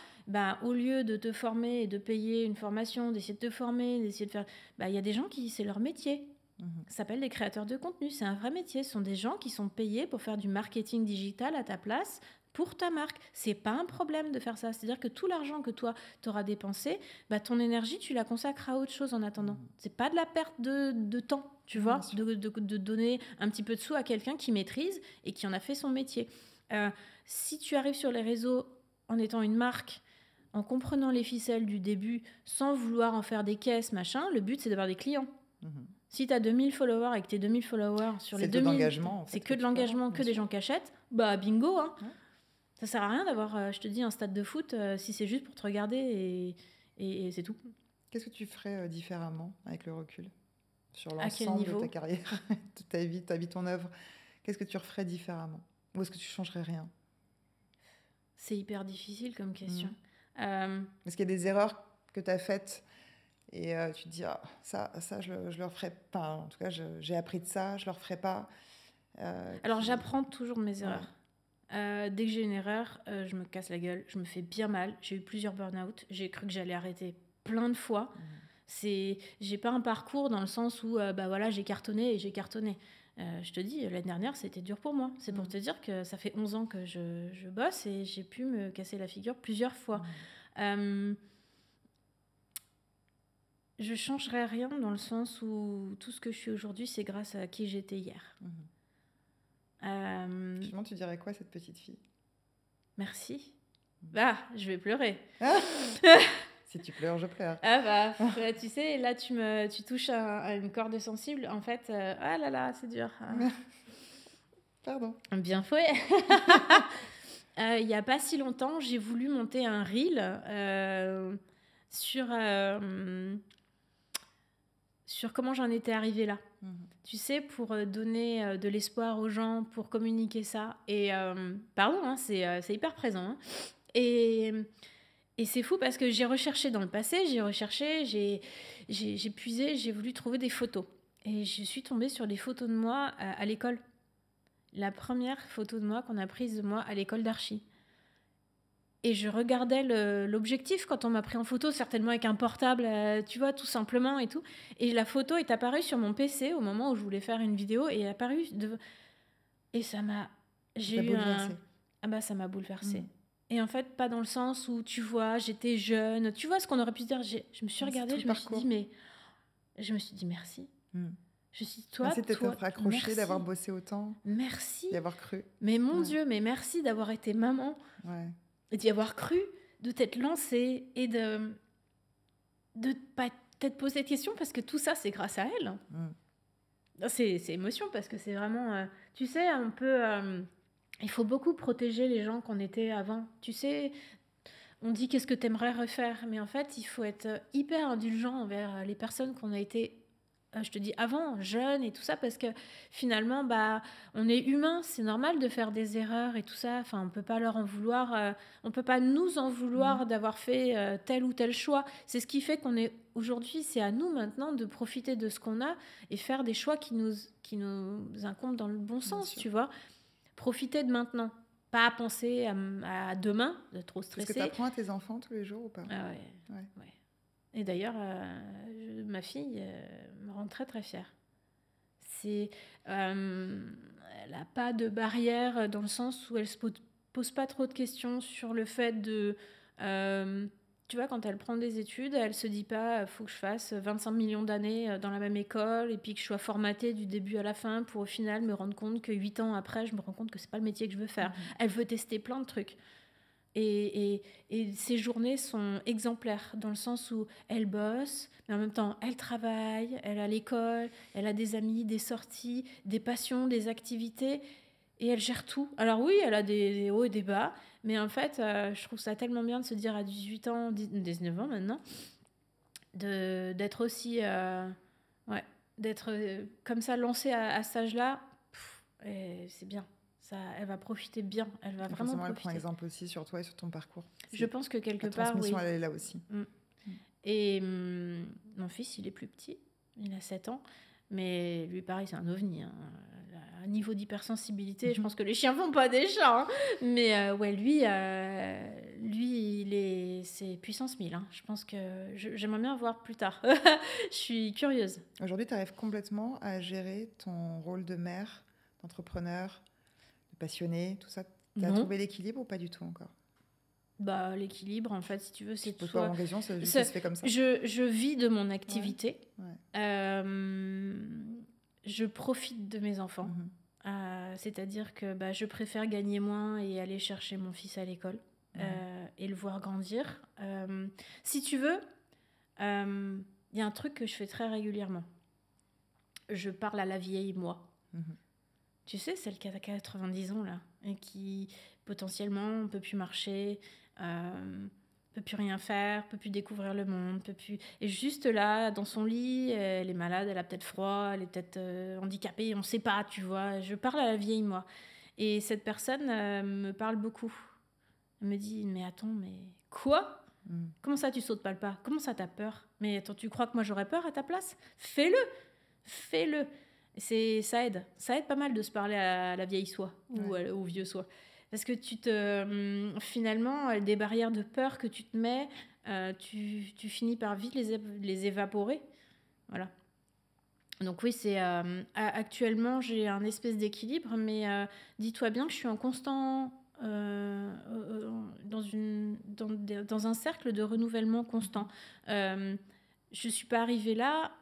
au lieu de te former et de payer une formation, d'essayer de te former, d'essayer de faire... Il y a des gens qui... C'est leur métier. Ça s'appelle des créateurs de contenu. C'est un vrai métier. Ce sont des gens qui sont payés pour faire du marketing digital à ta place, pour ta marque. C'est pas un problème de faire ça. C'est-à-dire que tout l'argent que toi, tu auras dépensé, ton énergie, tu la consacres à autre chose en attendant. C'est pas de la perte de temps, tu vois, de donner un petit peu de sous à quelqu'un qui maîtrise et qui en a fait son métier. Si tu arrives sur les réseaux en étant une marque, en comprenant les ficelles du début, sans vouloir en faire des caisses, machin, le but, c'est d'avoir des clients. Si tu as 2000 followers et que tes 2000 followers sur les 2000, d'engagement, c'est que de l'engagement, que des gens qui achètent, bah bingo, hein. Ouais. Ça sert à rien d'avoir, je te dis, un stade de foot si c'est juste pour te regarder et c'est tout. Qu'est-ce que tu ferais différemment avec le recul sur À quel l'ensemble de niveau ta carrière, de ta vie, ton œuvre? Qu'est-ce que tu referais différemment? Ou est-ce que tu changerais rien? C'est hyper difficile comme question. Est-ce qu'il y a des erreurs que tu as faites et tu te dis ça je le referai pas, en tout cas j'ai appris de ça, je le referai pas. Alors j'apprends toujours de mes erreurs. Dès que j'ai une erreur, je me casse la gueule, je me fais bien mal. J'ai eu plusieurs burn-out, j'ai cru que j'allais arrêter plein de fois. J'ai pas un parcours dans le sens où voilà, j'ai cartonné. Je te dis, l'année dernière, c'était dur pour moi. C'est pour te dire que ça fait 11 ans que je bosse et j'ai pu me casser la figure plusieurs fois. Je changerais rien dans le sens où tout ce que je suis aujourd'hui, c'est grâce à qui j'étais hier. Justement, tu dirais quoi à cette petite fille? Merci. Bah, je vais pleurer. Si tu pleures, je pleure. Tu sais, là, tu touches à une corde sensible. En fait, ah là là, c'est dur. Pardon. Bien fait. Il n'y a pas si longtemps, j'ai voulu monter un reel sur comment j'en étais arrivée là. Tu sais, pour donner de l'espoir aux gens, pour communiquer ça. Et pardon, hein, c'est hyper présent. Hein. Et c'est fou parce que j'ai recherché dans le passé, j'ai puisé, j'ai voulu trouver des photos. Et je suis tombée sur des photos de moi à l'école. La première photo de moi qu'on a prise de moi à l'école d'archi. Et je regardais l'objectif quand on m'a pris en photo, certainement avec un portable, tu vois, tout simplement et tout. Et la photo est apparue sur mon PC au moment où je voulais faire une vidéo et est apparue et ça m'a... ça m'a bouleversée. Et en fait, pas dans le sens où, tu vois, j'étais jeune. Tu vois ce qu'on aurait pu se dire. Je me suis regardée, je me suis dit merci. Je me suis dit, toi, d'être accrochée, d'avoir bossé autant. Merci. D'y avoir cru. Mais mon Dieu, mais merci d'avoir été maman. Ouais. Et d'y avoir cru, de t'être lancée et de pas t'être posé de questions parce que tout ça, c'est grâce à elle. C'est émotion parce que c'est vraiment... tu sais, un peu... il faut beaucoup protéger les gens qu'on était avant. Tu sais, on dit qu'est-ce que t'aimerais refaire, mais en fait, il faut être hyper indulgent envers les personnes qu'on a été, je te dis, avant, jeunes et tout ça, parce que finalement, on est humain, c'est normal de faire des erreurs et tout ça. Enfin, on peut pas leur en vouloir, on peut pas nous en vouloir d'avoir fait tel ou tel choix. C'est ce qui fait qu'on est aujourd'hui, c'est à nous maintenant de profiter de ce qu'on a et faire des choix qui nous incombent dans le bon sens, tu vois. Profiter de maintenant, pas penser à demain, de trop stresser. Est-ce que tu apprends à tes enfants tous les jours ou pas? Ouais. Et d'ailleurs, ma fille me rend très très fière. Elle n'a pas de barrière dans le sens où elle se pose pas trop de questions sur le fait de... tu vois, quand elle prend des études, elle se dit pas faut que je fasse 25 millions d'années dans la même école et puis que je sois formatée du début à la fin pour au final me rendre compte que 8 ans après, je me rends compte que c'est pas le métier que je veux faire. Elle veut tester plein de trucs. Et ces journées sont exemplaires dans le sens où elle bosse, mais en même temps, elle travaille, elle a l'école, elle a des amis, des sorties, des passions, des activités, et elle gère tout. Alors oui, elle a des hauts et des bas, mais en fait, je trouve ça tellement bien de se dire à 18 ans, 19 ans maintenant, d'être aussi... d'être comme ça lancée à cet âge-là, c'est bien. Ça, elle va profiter bien, elle va vraiment profiter. Elle prend exemple aussi sur toi et sur ton parcours. Je pense que quelque part, la transmission, elle est là aussi. Et mon fils, il est plus petit, il a 7 ans, mais lui, pareil, c'est un ovni. Hein. Un niveau d'hypersensibilité, je pense que les chiens font pas des chats. Hein. Mais lui, c'est puissance 1000. Hein. Je pense que j'aimerais bien voir plus tard. Je suis curieuse. Aujourd'hui, tu arrives complètement à gérer ton rôle de mère, d'entrepreneur, passionné, tout ça. Tu as trouvé l'équilibre ou pas du tout encore? L'équilibre, en fait, si tu veux, c'est tout ça. Ça se fait comme ça. Je vis de mon activité. Je profite de mes enfants. C'est-à-dire que je préfère gagner moins et aller chercher mon fils à l'école. et le voir grandir. Si tu veux, il y a un truc que je fais très régulièrement. Je parle à la vieille moi. Tu sais, celle qui a 90 ans, là, et qui, potentiellement, ne peut plus marcher, peut plus rien faire, peut plus découvrir le monde, peut plus... Et juste là, dans son lit, elle est malade, elle a peut-être froid, elle est peut-être handicapée, on ne sait pas, tu vois. Je parle à la vieille moi. Et cette personne me parle beaucoup. Elle me dit, mais attends, mais quoi ? Comment ça, tu sautes pas le pas ? Comment ça, t'as peur ? Mais attends, tu crois que moi, j'aurais peur à ta place ? Fais-le. Ça aide pas mal de se parler à la vieille soi ou au vieux soi. Parce que finalement, des barrières de peur que tu te mets, tu finis par vite les évaporer. Voilà. Donc oui, actuellement, j'ai un espèce d'équilibre, mais dis-toi bien que je suis en constant... dans un cercle de renouvellement constant. Je ne suis pas arrivée là.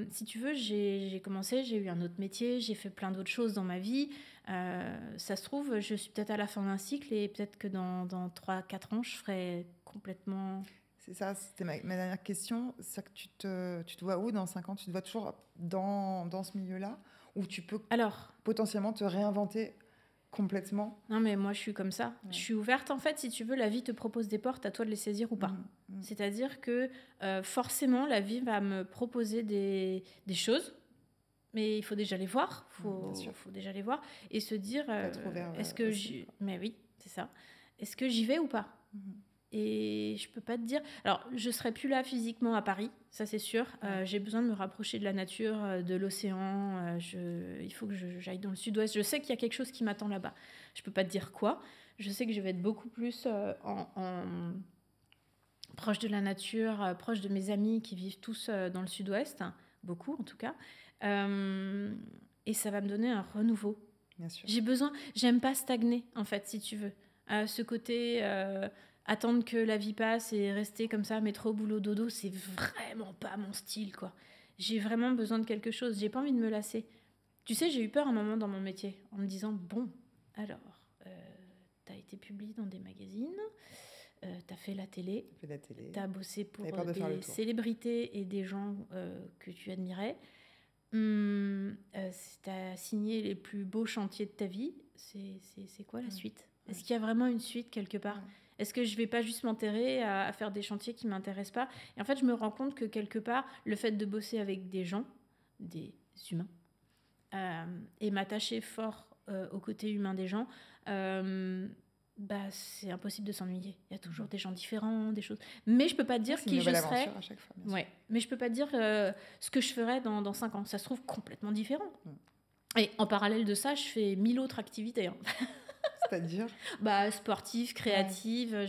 Si tu veux, j'ai commencé, j'ai eu un autre métier, j'ai fait plein d'autres choses dans ma vie. Ça se trouve, je suis peut-être à la fin d'un cycle et peut-être que dans 3-4 ans, je ferai complètement... C'est ça, c'était ma dernière question. C'est que tu te vois où dans 5 ans ? Tu te vois toujours dans ce milieu-là ? Ou tu peux potentiellement te réinventer complètement ? Non, mais moi, je suis comme ça. Ouais. Je suis ouverte. En fait, si tu veux, la vie te propose des portes, à toi de les saisir ou pas. C'est-à-dire que forcément, la vie va me proposer des choses, mais il faut déjà les voir. Il faut déjà les voir et se dire, est-ce que mais oui, c'est ça. Est-ce que j'y vais ou pas ? Et je peux pas te dire... Alors, je serai plus là physiquement à Paris, ça c'est sûr. J'ai besoin de me rapprocher de la nature, de l'océan. Il faut que j'aille dans le sud-ouest. Je sais qu'il y a quelque chose qui m'attend là-bas. Je peux pas te dire quoi. Je sais que je vais être beaucoup plus proche de la nature, proche de mes amis qui vivent tous dans le sud-ouest. Beaucoup, en tout cas. Et ça va me donner un renouveau. Bien sûr. J'aime pas stagner, en fait, si tu veux. Ce côté... attendre que la vie passe et rester comme ça, métro, boulot, dodo, c'est vraiment pas mon style, quoi. J'ai vraiment besoin de quelque chose. J'ai pas envie de me lasser. Tu sais, j'ai eu peur un moment dans mon métier, en me disant, bon, alors, t'as été publié dans des magazines, t'as fait la télé, t'as bossé pour des célébrités et des gens que tu admirais, t'as signé les plus beaux chantiers de ta vie, c'est quoi la suite ? Est-ce qu'il y a vraiment une suite quelque part ? Est-ce que je ne vais pas juste m'enterrer à faire des chantiers qui ne m'intéressent pas ? Et en fait, je me rends compte que quelque part, le fait de bosser avec des gens, des humains, et m'attacher fort au côté humain des gens, c'est impossible de s'ennuyer. Il y a toujours des gens différents, des choses. Mais je ne peux pas te dire qui je serai. À chaque fois, ouais. Mais je ne peux pas te dire ce que je ferai dans 5 ans. Ça se trouve complètement différent. Et en parallèle de ça, je fais 1000 autres activités. C'est-à-dire sportive, créative.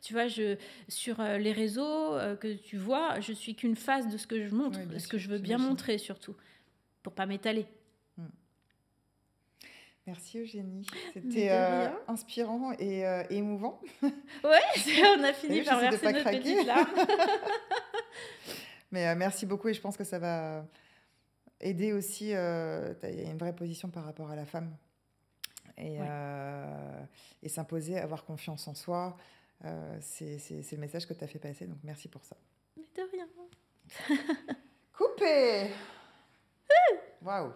Tu vois, sur les réseaux que tu vois, je suis qu'une face de ce que je montre, ce que je veux bien montrer surtout, pour pas m'étaler. Merci Eugénie, c'était inspirant et émouvant. Ouais, on a fini par verser notre petite larme. Mais merci beaucoup et je pense que ça va aider aussi. Il y a une vraie position par rapport à la femme. Et s'imposer, avoir confiance en soi, c'est le message que tu as fait passer, donc merci pour ça. Mais de rien. Coupé. Waouh.